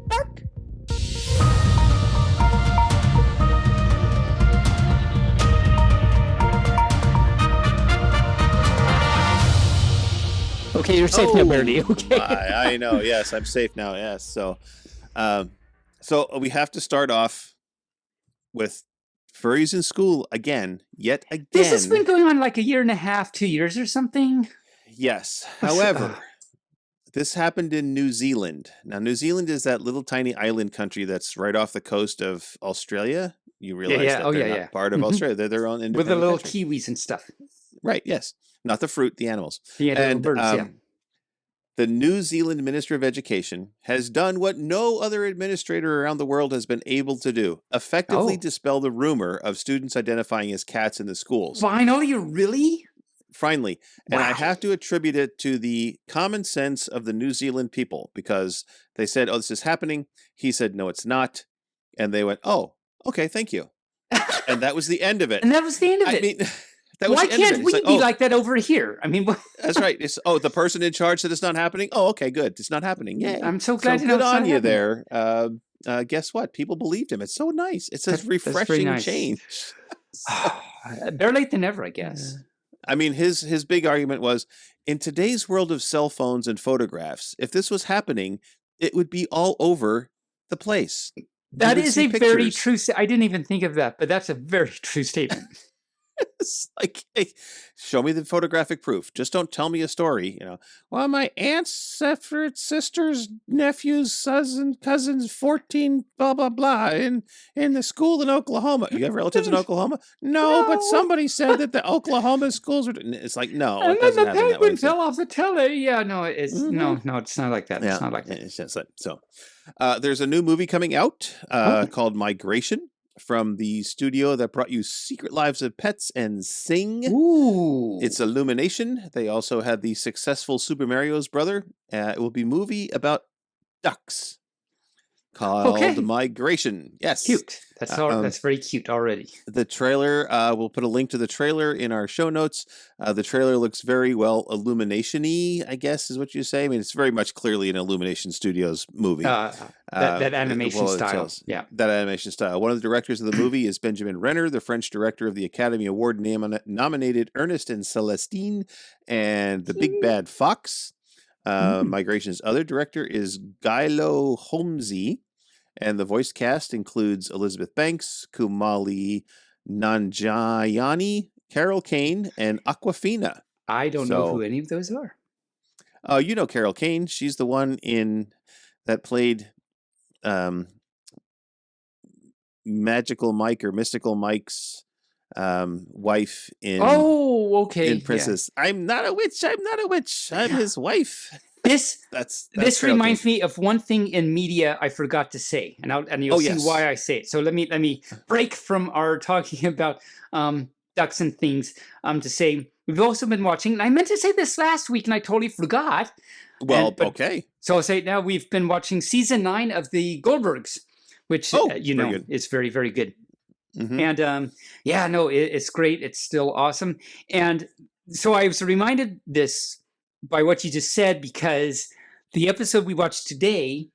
park. Okay, you're safe now, Birdie. Okay. I know. Yes, I'm safe now. Yes. So we have to start off with furries in school again, yet again. This has been going on like a year and a half, 2 years or something. Yes. However, this happened in New Zealand. Now, New Zealand is that little tiny island country that's right off the coast of Australia. You realize that they're not part of Australia. They're their own independent with the little country. kiwis and stuff. Right. Yes. Not the fruit, the animals. The little birds, yeah. The New Zealand Minister of Education has done what no other administrator around the world has been able to do. Effectively dispel the rumor of students identifying as cats in the schools. Finally, really? Finally. And Wow. I have to attribute it to the common sense of the New Zealand people, because they said, oh, this is happening. He said, no, it's not. And they went, oh, okay, thank you. And that was the end of it. And that was the end of it. I mean, that was Why the end of can't it. we It's be like that over here? I mean, that's right. It's, the person in charge said it's not happening. Oh, okay, good. It's not happening. Yay. I'm so glad to know good it's on not you happening. there. Guess what? People believed him. It's so nice. It's a That's very refreshing nice. change. Better late than never, I guess. I mean, his big argument was, in today's world of cell phones and photographs, if this was happening, it would be all over the place. That is a very true. I didn't even think of that, but that's a very true statement. It's like, hey, show me the photographic proof. Just don't tell me a story. Well, my aunt's sister's nephew's cousins 14 blah blah blah in the school in Oklahoma. You have relatives in Oklahoma? No, but somebody said that the Oklahoma schools were. It's like, no, And it then doesn't the happen that way. penguin fell off the telly. Yeah, no, it's no, it's not like that. Yeah, it's not like that. It's just that. So, there's a new movie coming out called Migration, from the studio that brought you Secret Lives of Pets and Sing. Ooh. It's Illumination. They also had the successful Super Mario's brother. It will be a movie about ducks called Migration. Yes. Cute. That's very cute already. The trailer, we'll put a link to the trailer in our show notes. The trailer looks very well Illumination-y, I guess is what you say. I mean, it's very much clearly an Illumination Studios movie. That animation style. Yeah. That animation style. One of the directors of the movie is Benjamin Renner, the French director of the Academy Award nominated Ernest and Celestine and The Big Bad Fox. Migration's other director is Gilo Holmesy. And the voice cast includes Elizabeth Banks, Kumali Nanjiani, Carol Kane, and Aquafina. I don't know who any of those are. Oh, you know Carol Kane. She's the one that played Magical Mike or Mystical Mike's wife in in Princess. Yeah. I'm not a witch. I'm his wife. This Carol reminds Kane. me of one thing in media I forgot to say, and you'll see why I say it. So let me break from our talking about ducks and things to say we've also been watching. And I meant to say this last week, and I totally forgot. Okay. So I'll say it now. We've been watching season 9 of the Goldbergs, which is very, very good. Mm-hmm. And it's great. It's still awesome. And so I was reminded this by what you just said, because the episode we watched today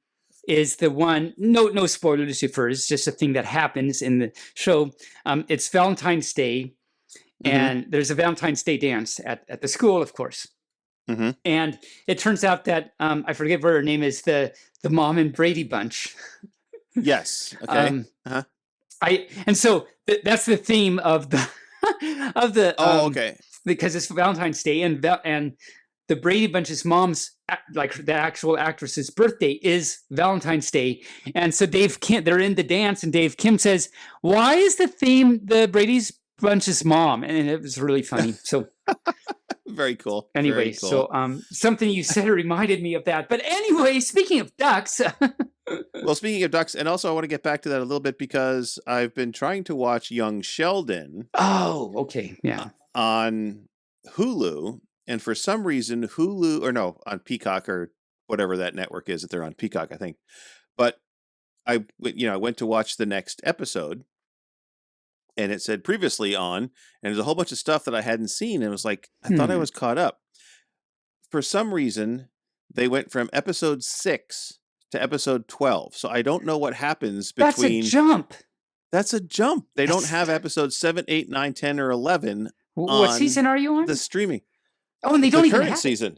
is the one, no spoilers if it's just a thing that happens in the show. It's Valentine's Day, and there's a Valentine's Day dance at the school, of course. Mm-hmm. And it turns out that I forget what her name is, the mom and Brady Bunch. Yes. Okay. And so that's the theme of the okay. Because it's Valentine's Day, and the Brady Bunch's mom's, like the actual actress's birthday, is Valentine's Day. And so they're in the dance, and Dave Kim says, "Why is the theme the Brady's Bunch's mom?" And it was really funny. So very cool. Anyway, very cool. So something you said reminded me of that. But anyway, speaking of ducks. Well, speaking of ducks, and also I want to get back to that a little bit because I've been trying to watch Young Sheldon. Oh, okay. Yeah. On Hulu. And for some reason, on Peacock or whatever that network is that they're on, Peacock, I think. But I went to watch the next episode, and it said previously on, and there's a whole bunch of stuff that I hadn't seen, and it was like I thought I was caught up. For some reason, they went from episode 6 to episode 12. So I don't know what happens between. That's a jump. That's a jump. They don't have episodes 7, 8, 9, 10, or 11 What season are you on? the streaming. Oh, and they don't the even current have season.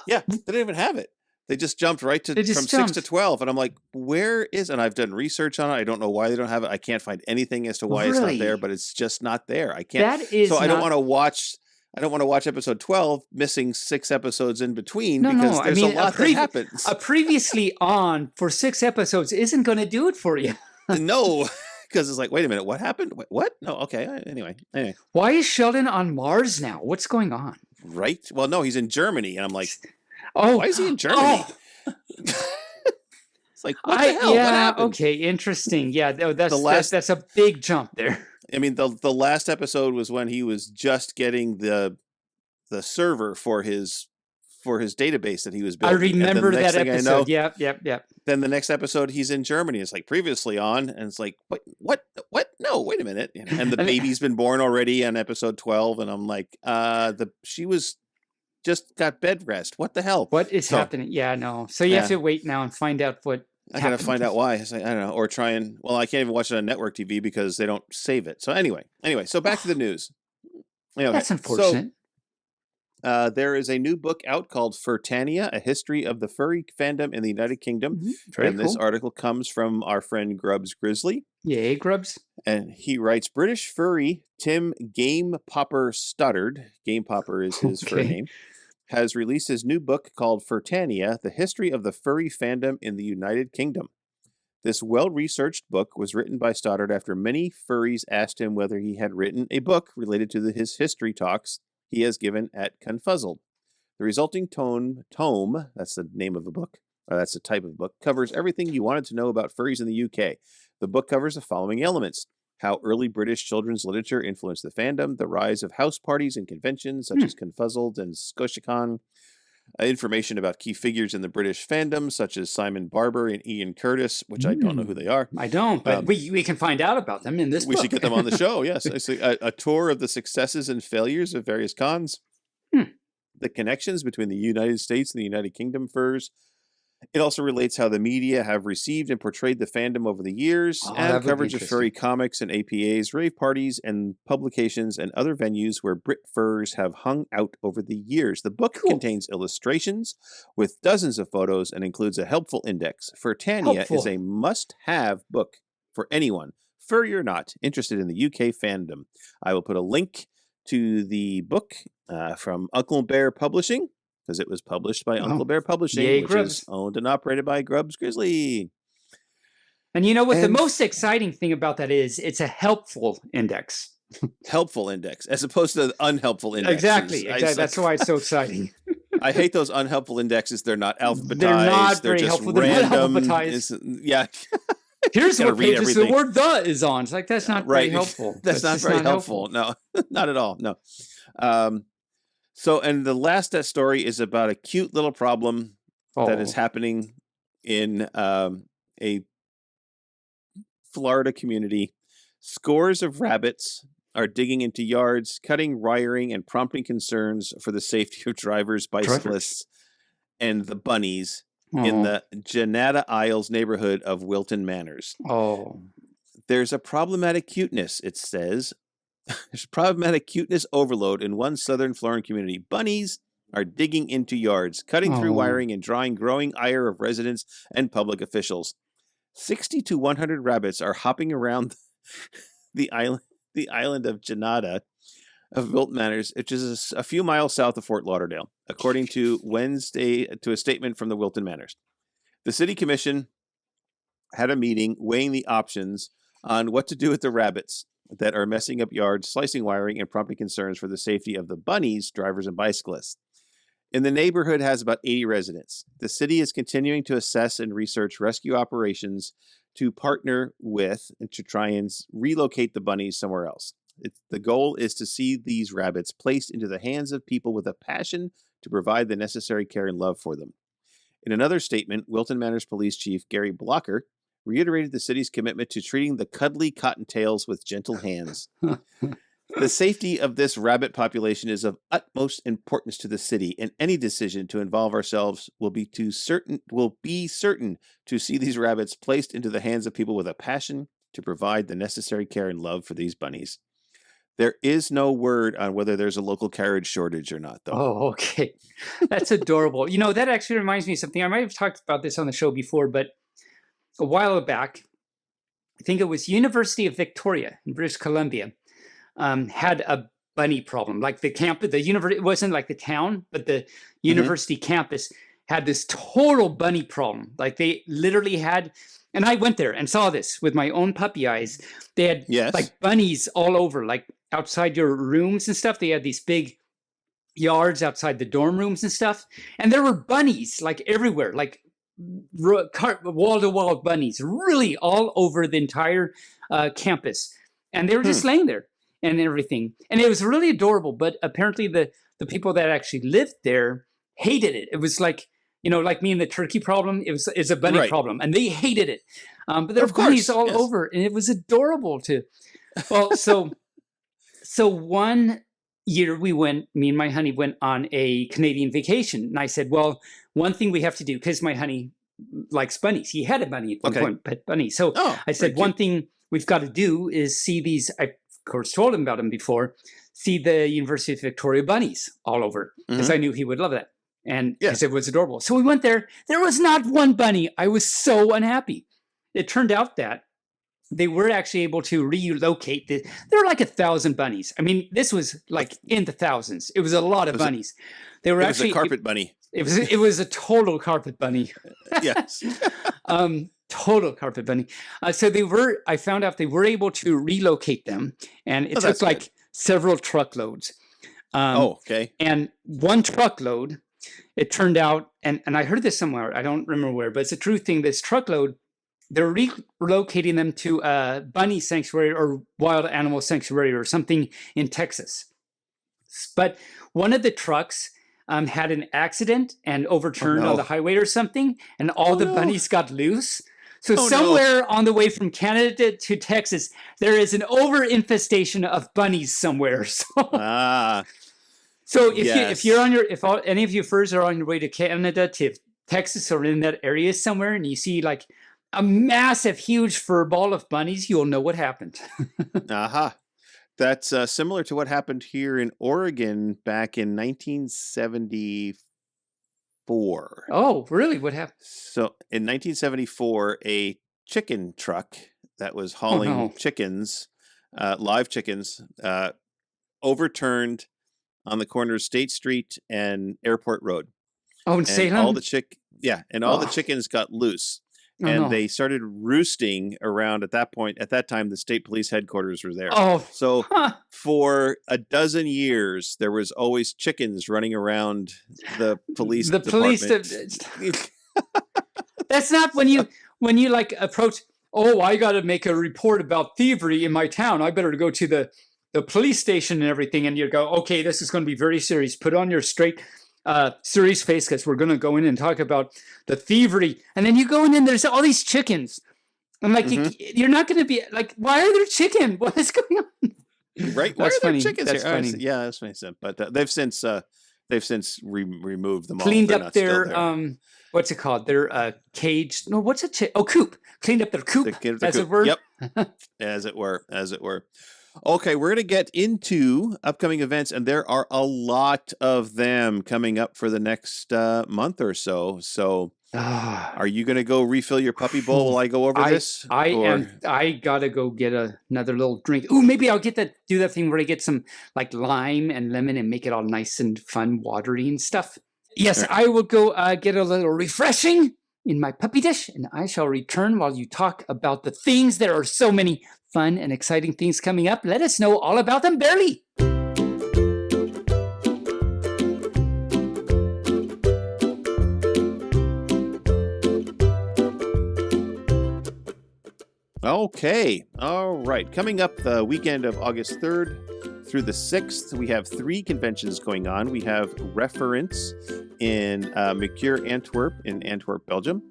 Yeah, they didn't even have it. They just jumped right to They from just 6 to jumped. 12, and I'm like, where is? And I've done research on it. I don't know why they don't have it. I can't find anything as to why it's not there, Really? but it's just not there. I can't. That is So I don't not- want to watch. I don't want to watch episode 12, missing 6 episodes in between No, because no. I there's mean, a lot that happens. a previously on for 6 episodes isn't going to do it for you. No, because it's like, wait a minute, what happened? What? No, okay. Anyway. Why is Sheldon on Mars now? What's going on? Right? Well, no, he's in Germany, and I'm like, Oh, why is he in Germany? oh, It's like, what the hell? What yeah. happened? Okay. Interesting. Yeah. The last- that's a big jump there. I mean, the last episode was when he was just getting the server for his database that he was I building. remember and the next that thing I episode. know, Yep. Then the next episode he's in Germany. It's like previously on, and it's like, what? No, wait a minute. And the I mean- baby's been born already on episode 12, and I'm like, she was just got bed rest. What the hell? What is So- happening? Yeah. No. So you have Yeah. to wait now and find out what. I gotta happened. find out why. It's like, I don't know, or try and I can't even watch it on network TV because they don't save it. So anyway, so back to the news. Anyway, That's unfortunate. So, there is a new book out called Furtania, A History of the Furry Fandom in the United Kingdom. Very And cool. this article comes from our friend Grubbs Grizzly. Yay, Grubs. And he writes, British furry Tim Game Popper Studdard, Game Popper is his fur Okay. name, has released his new book called Furtania, The History of the Furry Fandom in the United Kingdom. This well-researched book was written by Stoddard after many furries asked him whether he had written a book related to his history talks he has given at Confuzzled. The resulting tome, that's the name of the book, or that's the type of book, covers everything you wanted to know about furries in the UK. The book covers the following elements: how early British children's literature influenced the fandom, the rise of house parties and conventions such as Confuzzled and Scotiacon, information about key figures in the British fandom such as Simon Barber and Ian Curtis, which I don't know who they are. I don't, but we can find out about them in this We book. should get them on the show, yes. It's a tour of the successes and failures of various cons, the connections between the United States and the United Kingdom furs. It also relates how the media have received and portrayed the fandom over the years, Oh, that would and be coverage of furry interesting. comics and APAs, rave parties, and publications and other venues where Brit furs have hung out over the years. The book Cool. contains illustrations with dozens of photos and includes a helpful index. Furtania is Helpful. a must-have book for anyone, furry or not, interested in the UK fandom. I will put a link to the book from Uncle Bear Publishing, because it was published by Uncle Bear Publishing, Yay, which Grubbs. is owned and operated by Grubbs Grizzly. And you know what? The And- most exciting thing about that is it's a helpful index. Helpful index, as opposed to unhelpful indexes. Exactly. I- That's why it's so exciting. I hate those unhelpful indexes. They're not alphabetized. They're not They're very just helpful. They're not random. alphabetized. Yeah, Here's Gotta what read pages the everything. word "the" is on. It's like that's not very right. helpful. That's not just very helpful. No, not at all. No. So, and the last story is about a cute little problem that is Oh. happening in a Florida community. Scores of rabbits are digging into yards, cutting wiring, and prompting concerns for the safety of drivers, bicyclists, and the bunnies in the Janata Isles neighborhood of Wilton Manors. Oh. There's a problematic cuteness, it says. There's problematic cuteness overload in one southern Floridan community. Bunnies are digging into yards, cutting through Oh. wiring, and drawing growing ire of residents and public officials. 60 to 100 rabbits are hopping around the island of Janata of Wilton Manors, which is a few miles south of Fort Lauderdale, according to a statement from the Wilton Manors. The city commission had a meeting weighing the options on what to do with the rabbits that are messing up yards, slicing wiring, and prompting concerns for the safety of the bunnies, drivers, and bicyclists. In the neighborhood has about 80 residents. The city is continuing to assess and research rescue operations to partner with and to try and relocate the bunnies somewhere else. The goal is to see these rabbits placed into the hands of people with a passion to provide the necessary care and love for them. In another statement, Wilton Manors Police Chief Gary Blocker reiterated the city's commitment to treating the cuddly cottontails with gentle hands. The safety of this rabbit population is of utmost importance to the city, and any decision to involve ourselves will be certain to see these rabbits placed into the hands of people with a passion to provide the necessary care and love for these bunnies. There is no word on whether there's a local carriage shortage or not, though. Oh, okay. That's adorable. That actually reminds me of something. I might have talked about this on the show before, but a while back, I think it was University of Victoria in British Columbia, had a bunny problem. Like the campus, the university, it wasn't like the town, but the university campus had this total bunny problem. Like they literally had, and I went there and saw this with my own puppy eyes. They had like bunnies all over, like outside your rooms and stuff. They had these big yards outside the dorm rooms and stuff. And there were bunnies like everywhere, like wall-to-wall bunnies, really all over the entire campus. And they were just laying there and everything. And it was really adorable. But apparently the people that actually lived there hated it. It was like, like me and the turkey problem, it's a bunny problem. And they hated it. But there were bunnies all over. And it was adorable too. Well, so one year me and my honey went on a Canadian vacation. And I said, well, one thing we have to do, because my honey likes bunnies. He had a bunny at one point, pet bunny. So I said, one thing we've got to do is see these, I of course told him about them before, see the University of Victoria bunnies all over, because I knew he would love that. And because it was adorable. So we went there. There was not one bunny. I was so unhappy. It turned out that they were actually able to relocate. There were like 1,000 bunnies. I mean, this was like in the thousands. It was a lot of bunnies. They were actually a carpet bunny. It was a total carpet bunny. Yes. Total carpet bunny. So I found out they were able to relocate them, and it took like several truckloads. And one truckload, it turned out, and I heard this somewhere, I don't remember where, but it's a true thing. This truckload, they're relocating them to a bunny sanctuary or wild animal sanctuary or something in Texas. But one of the trucks had an accident and overturned on the highway or something, and all the bunnies got loose. So somewhere on the way from Canada to Texas, there is an overinfestation of bunnies somewhere. So if any of you furs are on your way to Canada, to Texas, or in that area somewhere, and you see like a massive, huge fur ball of bunnies, you'll know what happened. That's similar to what happened here in Oregon back in 1974. Oh, really? What happened? So in 1974, a chicken truck that was hauling chickens, live chickens, overturned on the corner of State Street and Airport Road. Oh, in Salem? All the chickens got loose. They started roosting around at that point. At that time, the state police headquarters were there. So for a dozen years, there was always chickens running around the police department. That's not when you like approach, I got to make a report about thievery in my town. I better go to the police station and everything. And you go, okay, this is going to be very serious. Put on your straight serious face, because we're going to go in and talk about the thievery. And then you go in and there's all these chickens. I'm like, you're not going to be like, why are there chicken? What is going on? Right? Why are there chickens That's here? funny. That's funny. But they've since removed them all. Cleaned up their what's it called? Their cage. No, what's a coop? Cleaned up their coop. As it were. Yep. As it were. Okay, we're going to get into upcoming events, and there are a lot of them coming up for the next month or so. So are you going to go refill your puppy bowl while I go over this? I am. I got to go get another little drink. Ooh, maybe I'll do that thing where I get some like lime and lemon and make it all nice and fun, watery and stuff. Yes, I will go get a little refreshing in my puppy dish, and I shall return while you talk about the things. There are so many fun and exciting things coming up. Let us know all about them, barely. Okay. All right. Coming up the weekend of August 3rd through the 6th, we have 3 conventions going on. We have Reference in Mercure, Antwerp, in Antwerp, Belgium.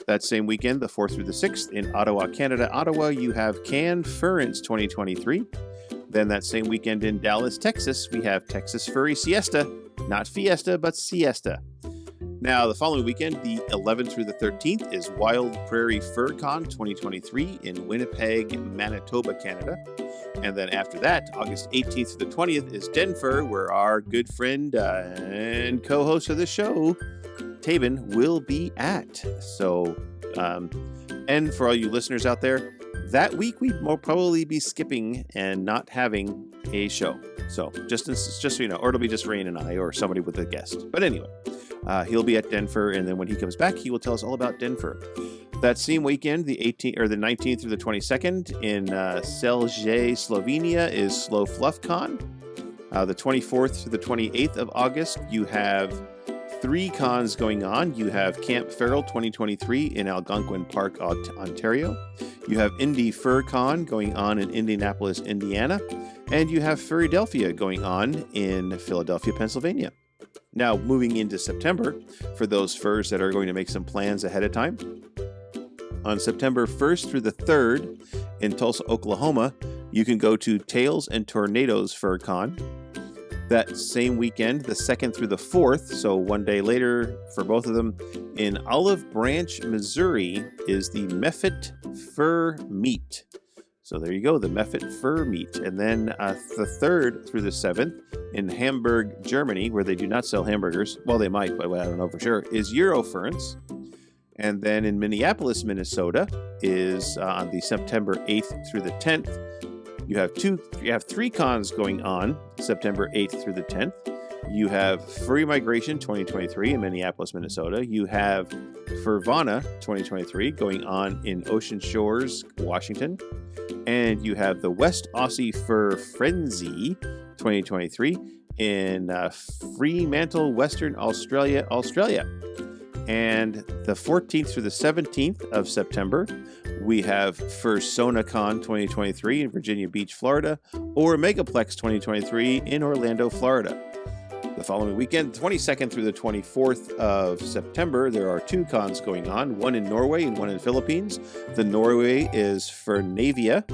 That same weekend, the 4th through the 6th, in Ottawa, Canada, Ottawa, you have Canfurrence 2023. Then that same weekend in Dallas, Texas, we have Texas Furry Siesta. Not Fiesta, but Siesta. Now, the following weekend, the 11th through the 13th, is Wild Prairie FurCon 2023 in Winnipeg, Manitoba, Canada. And then after that, August 18th to the 20th, is Denver, where our good friend and co-host of the show, Taebyn, will be at. So, and for all you listeners out there, that week we will probably be skipping and not having a show. So just so you know, or it'll be just Rain and I or somebody with a guest. But anyway, he'll be at Denver, and then when he comes back, he will tell us all about Denver. That same weekend, the 18th or the 19th through the 22nd in Celje, Slovenia, is Slow Fluff Con. The 24th to the 28th of August, you have 3 cons going on. You have Camp Feral 2023 in Algonquin Park, Ontario. You have Indie Fur Con going on in Indianapolis, Indiana. And you have Furrydelphia going on in Philadelphia, Pennsylvania. Now, moving into September, for those furs that are going to make some plans ahead of time, on September 1st through the 3rd in Tulsa, Oklahoma, you can go to Tails and Tornadoes Fur Con. That same weekend, the 2nd through the 4th, so one day later for both of them, in Olive Branch, Missouri, is the Mephit Fur Meet. So there you go, the Mephit Fur Meet. And then the 3rd through the 7th in Hamburg, Germany, where they do not sell hamburgers, well, they might, but I don't know for sure, is Eurofurence. And then in Minneapolis, Minnesota, is on the September 8th through the 10th. You have 3 cons going on September 8th through the 10th. You have Furry Migration 2023 in Minneapolis, Minnesota. You have Furvana 2023 going on in Ocean Shores, Washington. And you have the West Aussie Fur Frenzy 2023 in Fremantle, Western Australia, Australia. And the 14th through the 17th of September, we have FurSonaCon 2023 in Virginia Beach, Florida, or Megaplex 2023 in Orlando, Florida. The following weekend, 22nd through the 24th of September, there are 2 cons going on, one in Norway and one in the Philippines. The Norway is Furnavia,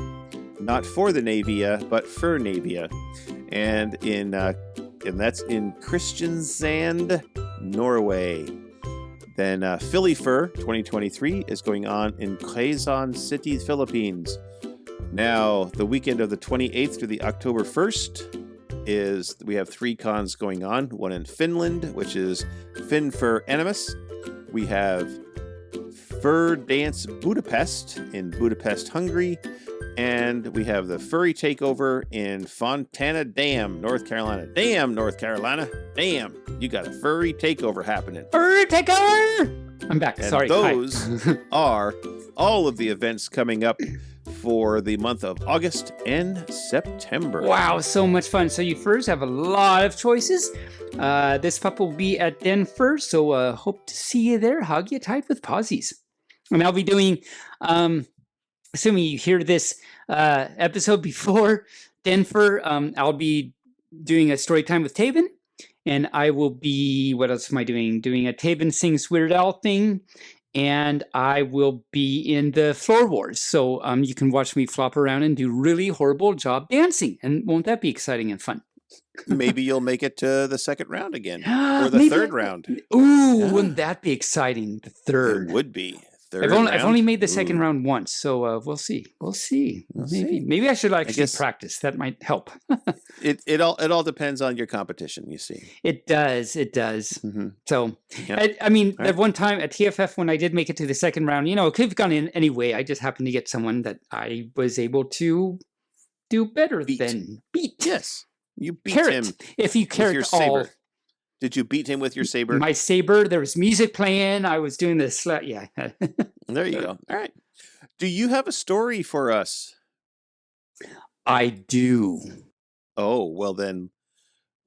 not for the Navia, but Furnavia. And that's in Kristiansand, Norway. Then Philly Fur 2023 is going on in Quezon City, Philippines. Now, the weekend of the 28th to the October 1st we have 3 cons going on. One in Finland, which is Fin Fur Animus. We have Fur Dance Budapest in Budapest, Hungary. And we have the Furry Takeover in Fontana Dam, North Carolina. Damn, North Carolina. Damn, you got a furry takeover happening. Furry takeover! I'm back. And Sorry. those are all of the events coming up for the month of August and September. Wow, so much fun. So you furs have a lot of choices. This pup will be at Denver, so hope to see you there. Hug you tight with posies. And I'll be doing... assuming you hear this episode before Denver, I'll be doing a story time with Taebyn, and I will be, what else am I doing? Doing a Taebyn Sings Weird Al thing, and I will be in the Floor Wars. So you can watch me flop around and do really horrible job dancing, and won't that be exciting and fun? Maybe you'll make it to the second round again, or the Maybe third round. Ooh, wouldn't that be exciting? The third. It would be. I've only made the second round once, so we'll see. Maybe I should actually practice. That might help. It all depends on your competition. You see, it does. Mm-hmm. So, yep. I mean, at one time at TFF, when I did make it to the second round, it could have gone in anyway. I just happened to get someone that I was able to do better than beat. Yes, you beat Carrot, him. If you carrot your all. saber. Did you beat him with your saber? My saber. There was music playing. I was doing this. Yeah. There you go. All right. Do you have a story for us? I do. Oh, well then,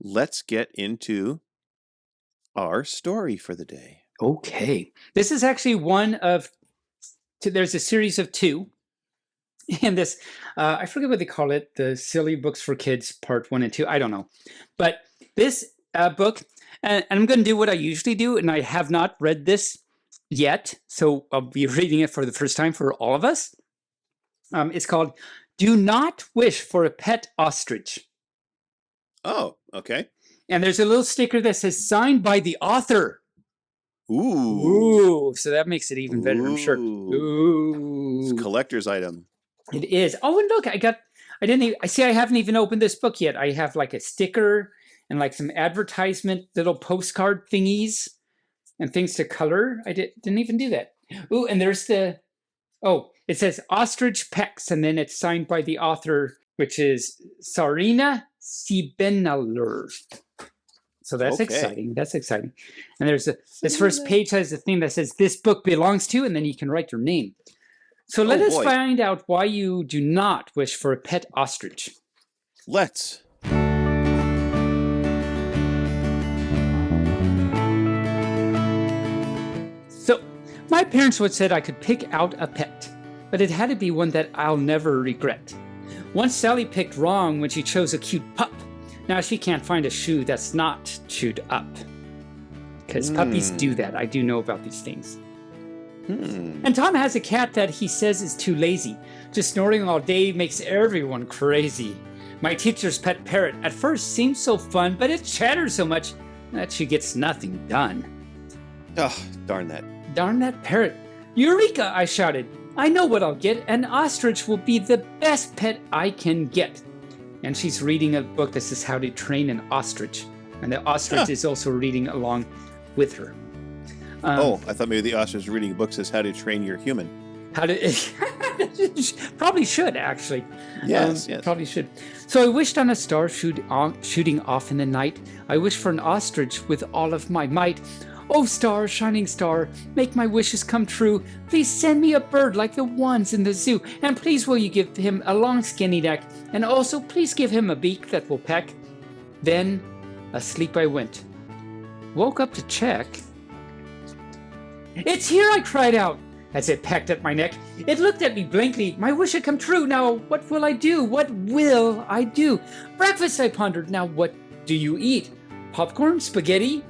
let's get into our story for the day. Okay. This is actually one of... There's a series of 2. And this, I forget what they call it, the Silly Books for Kids, Part 1 and 2. I don't know. But this book... And I'm going to do what I usually do, and I have not read this yet, so I'll be reading it for the first time for all of us. It's called Do Not Wish for a Pet Ostrich. Oh, okay. And there's a little sticker that says signed by the author. Ooh. Ooh, so that makes it even better, I'm sure. Ooh. It's a collector's item. It is. Oh, and look, I haven't even opened this book yet. I have like a sticker and like some advertisement little postcard thingies and things to color. I didn't even do that. Ooh, and there's it says Ostrich Pecs, and then it's signed by the author, which is Sarina Siebenaler. So that's exciting. That's exciting. And there's this first page has a thing that says this book belongs to, and then you can write your name. So let us find out why you do not wish for a pet ostrich. Let's. So my parents once said I could pick out a pet, but it had to be one that I'll never regret. Once Sally picked wrong when she chose a cute pup. Now she can't find a shoe that's not chewed up. Because puppies do that. I do know about these things. And Tom has a cat that he says is too lazy. Just snoring all day makes everyone crazy. My teacher's pet parrot at first seems so fun, but it chatters so much that she gets nothing done. Oh, darn that. Darn that parrot. Eureka, I shouted. I know what I'll get. An ostrich will be the best pet I can get. And she's reading a book that says How to Train an Ostrich. And the ostrich is also reading along with her. I thought maybe the ostrich reading a book says How to Train Your Human. Probably should, actually. Yes. Probably should. So I wished on a star shooting off in the night. I wished for an ostrich with all of my might. Oh, star, shining star, make my wishes come true. Please send me a bird like the ones in the zoo. And please will you give him a long skinny neck. And also please give him a beak that will peck. Then asleep I went. Woke up to check. It's here, I cried out as it pecked at my neck. It looked at me blankly. My wish had come true. Now what will I do? What will I do? Breakfast, I pondered. Now what do you eat? Popcorn? Spaghetti?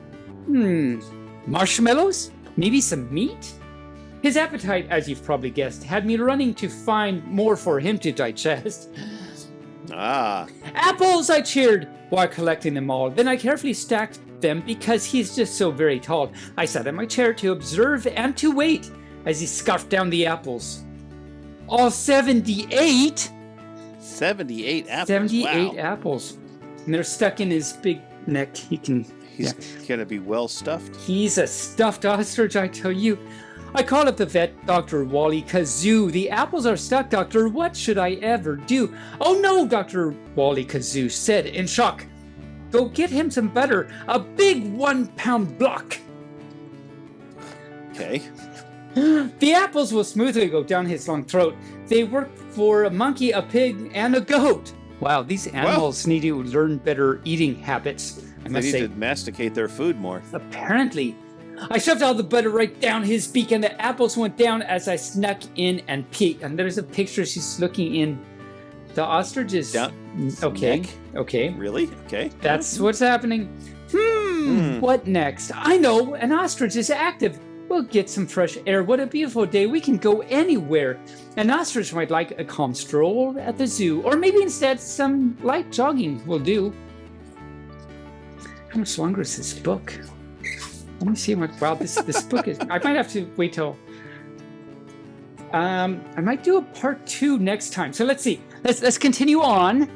Marshmallows? Maybe some meat? His appetite, as you've probably guessed, had me running to find more for him to digest. Apples, I cheered while collecting them all. Then I carefully stacked them because he's just so very tall. I sat in my chair to observe and to wait as he scarfed down the apples. All 78? 78 apples. 78 apples. And they're stuck in his big neck. He's going to be well stuffed. He's a stuffed ostrich, I tell you. I called up the vet, Dr. Wally Kazoo. The apples are stuck, doctor. What should I ever do? Oh no, Dr. Wally Kazoo said in shock. Go get him some butter, a big 1 pound block. Okay. The apples will smoothly go down his long throat. They work for a monkey, a pig, and a goat. Wow, these animals need to learn better eating habits. I must say. They need to masticate their food more. Apparently. I shoved all the butter right down his beak, and the apples went down as I snuck in and peeked. And there's a picture she's looking in. The ostrich is down. Okay. Neck? Okay. Really? Okay. That's what's happening. What next? I know. An ostrich is active. We'll get some fresh air. What a beautiful day. We can go anywhere. An ostrich might like a calm stroll at the zoo, or maybe instead some light jogging will do. How much longer is this book? Let me see what. Wow, this book is. I might have to wait till. I might do a part 2 next time. So let's see. Let's continue on.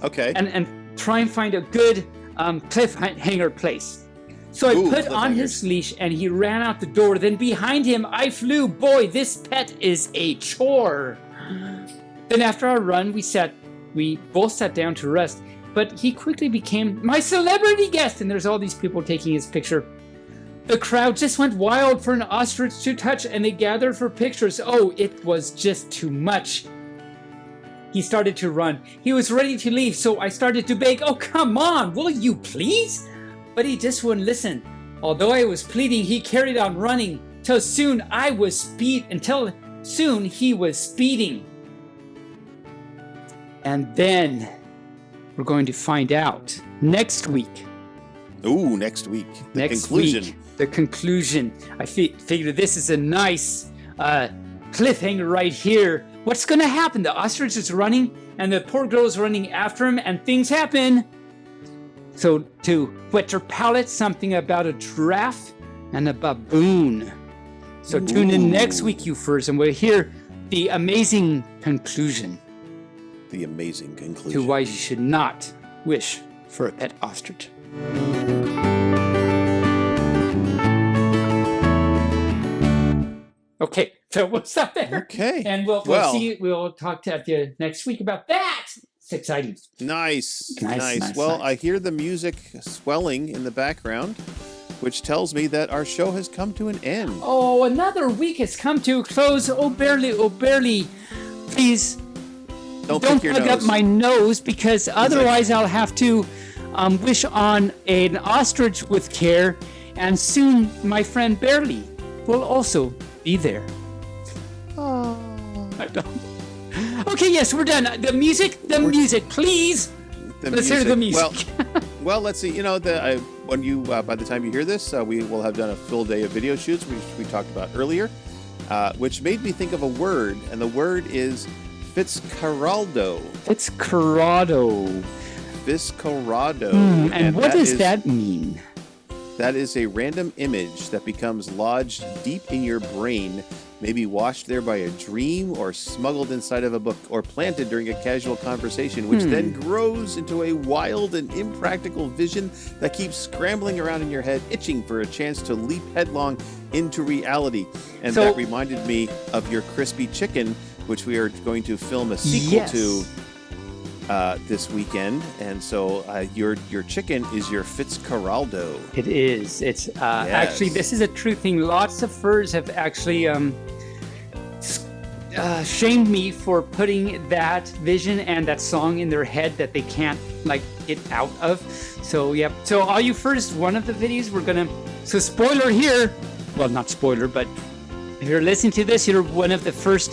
Okay. And try and find a good cliffhanger place. So I put on his leash and he ran out the door. Then behind him I flew. Boy, this pet is a chore. Then after our run, we both sat down to rest. But he quickly became my celebrity guest, and there's all these people taking his picture. The crowd just went wild for an ostrich to touch, and they gathered for pictures. Oh, it was just too much. He started to run. He was ready to leave, so I started to beg, oh, come on, will you please? But he just wouldn't listen. Although I was pleading, he carried on running until soon he was speeding. And then we're going to find out next week Ooh, next week. The Next conclusion. week, the conclusion. I figure this is a nice cliffhanger right here. What's going to happen? The ostrich is running, and the poor girl is running after him, and things happen. So, to whet your palate, something about a giraffe and a baboon. So tune in next week, you furs, and we'll hear the amazing conclusion The amazing conclusion. to why you should not wish for a pet ostrich. Okay, so we'll stop there. Okay. And we'll talk to you next week about that. It's exciting. Nice. Nice. Well, I hear the music swelling in the background, which tells me that our show has come to an end. Oh, another week has come to a close. Oh, barely. Please Don't don't pick your plug nose. up my nose, because otherwise I'll have to wish on an ostrich with care, and soon my friend Barely will also be there. Oh. I don't. Okay, yes, we're done. The music, please. Let's hear the music. Well, let's see. You know, when you by the time you hear this, we will have done a full day of video shoots, which we talked about earlier, which made me think of a word, and the word is Fitzcarraldo. Fitzcarraldo. And what does that mean? That is a random image that becomes lodged deep in your brain, maybe washed there by a dream or smuggled inside of a book or planted during a casual conversation, which then grows into a wild and impractical vision that keeps scrambling around in your head, itching for a chance to leap headlong into reality. And that reminded me of your crispy chicken, which we are going to film a sequel to this weekend. And so your chicken is your Fitzcarraldo. It is. It's actually, this is a true thing. Lots of furs have actually shamed me for putting that vision and that song in their head that they can't get out of. So yeah. So all you furs, one of the videos we're gonna. So spoiler here. Well, not spoiler, but if you're listening to this, you're one of the first,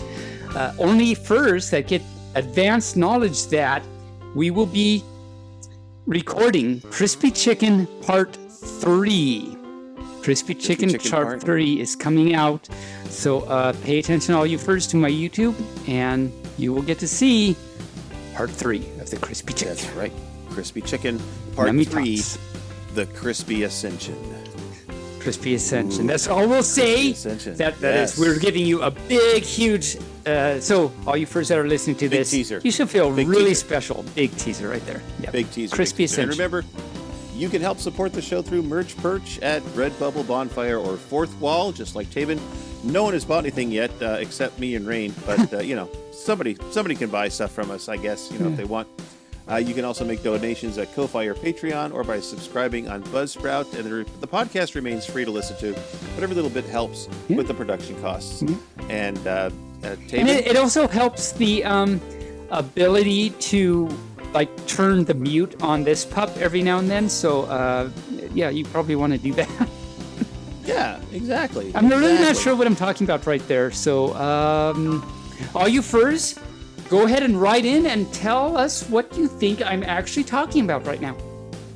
only furs that get advanced knowledge that we will be recording Crispy Chicken Part 3. Crispy Chicken Part 3 is coming out. So pay attention, all you furs, to my YouTube, and you will get to see Part 3 of the Crispy Chicken. That's right. Crispy Chicken Part 3, The Crispy Ascension. Crispy Ascension. That's all we'll say. That is, we're giving you a big, huge. So all you furs that are listening to this, teaser. You should feel really special. Big teaser right there. Yep. Big teaser. Crispy Ascension. And remember, you can help support the show through Merch Perch at Redbubble, Bonfire, or Fourth Wall, just like Taebyn. No one has bought anything yet, except me and Rain. But you know, somebody can buy stuff from us, I guess. You know, if they want. You can also make donations at Ko-Fi or Patreon, or by subscribing on Buzzsprout. And the podcast remains free to listen to, but every little bit helps with the production costs. And Taebyn, and it also helps the ability to turn the mute on this pup every now and then. So yeah, you probably want to do that. Yeah, exactly. I'm really not sure what I'm talking about right there. So all you furs, go ahead and write in and tell us what you think I'm actually talking about right now.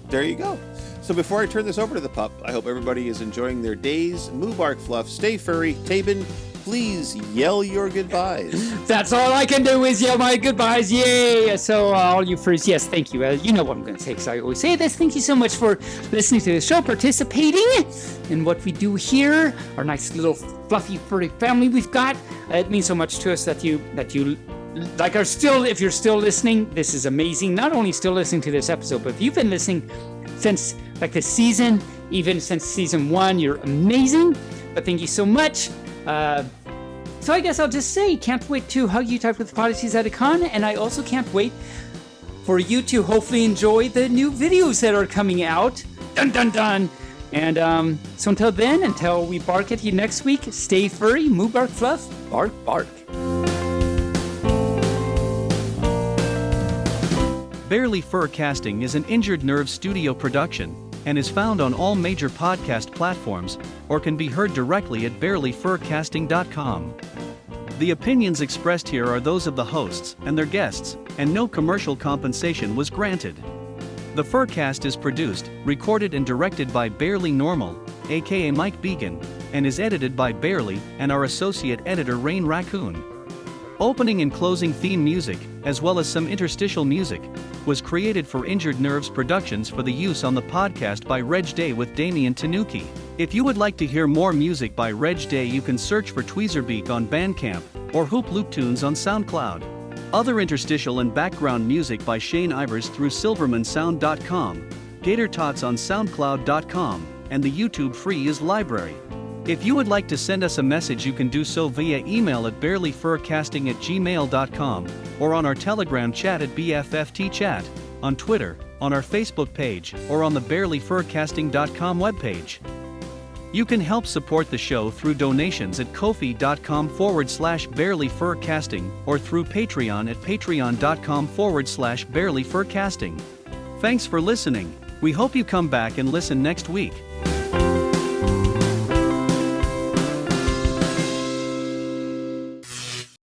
There you go. So before I turn this over to the pup, I hope everybody is enjoying their days. Moobarkfluff, stay furry. Taebyn, please yell your goodbyes. That's all I can do is yell my goodbyes. Yay! So all you furs, yes, thank you. You know what I'm going to say, because I always say this. Thank you so much for listening to the show, participating in what we do here, our nice little fluffy furry family we've got. It means so much to us that you if you're still listening, this is amazing. Not only still listening to this episode, but if you've been listening since the season, even since season 1, you're amazing. But thank you so much. So I guess I'll just say, can't wait to hug you tight with the Poddies at a con, and I also can't wait for you to hopefully enjoy the new videos that are coming out. Dun dun dun! And so until then, until we bark at you next week, stay furry, Moobarkfluff, bark bark. Barely Furcasting is an Injured Nerve studio production and is found on all major podcast platforms or can be heard directly at barelyfurcasting.com. The opinions expressed here are those of the hosts and their guests, and no commercial compensation was granted. The Furcast is produced, recorded and directed by Barely Normal, aka Mike Beacon, and is edited by Barely and our associate editor Rain Raccoon. Opening and closing theme music, as well as some interstitial music, was created for Injured Nerves Productions for the use on the podcast by Reg Day with Damian Tanuki. If you would like to hear more music by Reg Day, you can search for Tweezerbeak on Bandcamp or Hoop Loop Tunes on SoundCloud. Other interstitial and background music by Shane Ivers through silvermansound.com, Gator Tots on soundcloud.com, and the YouTube Free Is library. If you would like to send us a message, you can do so via email at barelyfurcasting@gmail.com or on our Telegram chat at BFFT chat, on Twitter, on our Facebook page, or on the barelyfurcasting.com webpage. You can help support the show through donations at ko-fi.com/barelyfurcasting or through Patreon at patreon.com/barelyfurcasting. Thanks for listening. We hope you come back and listen next week.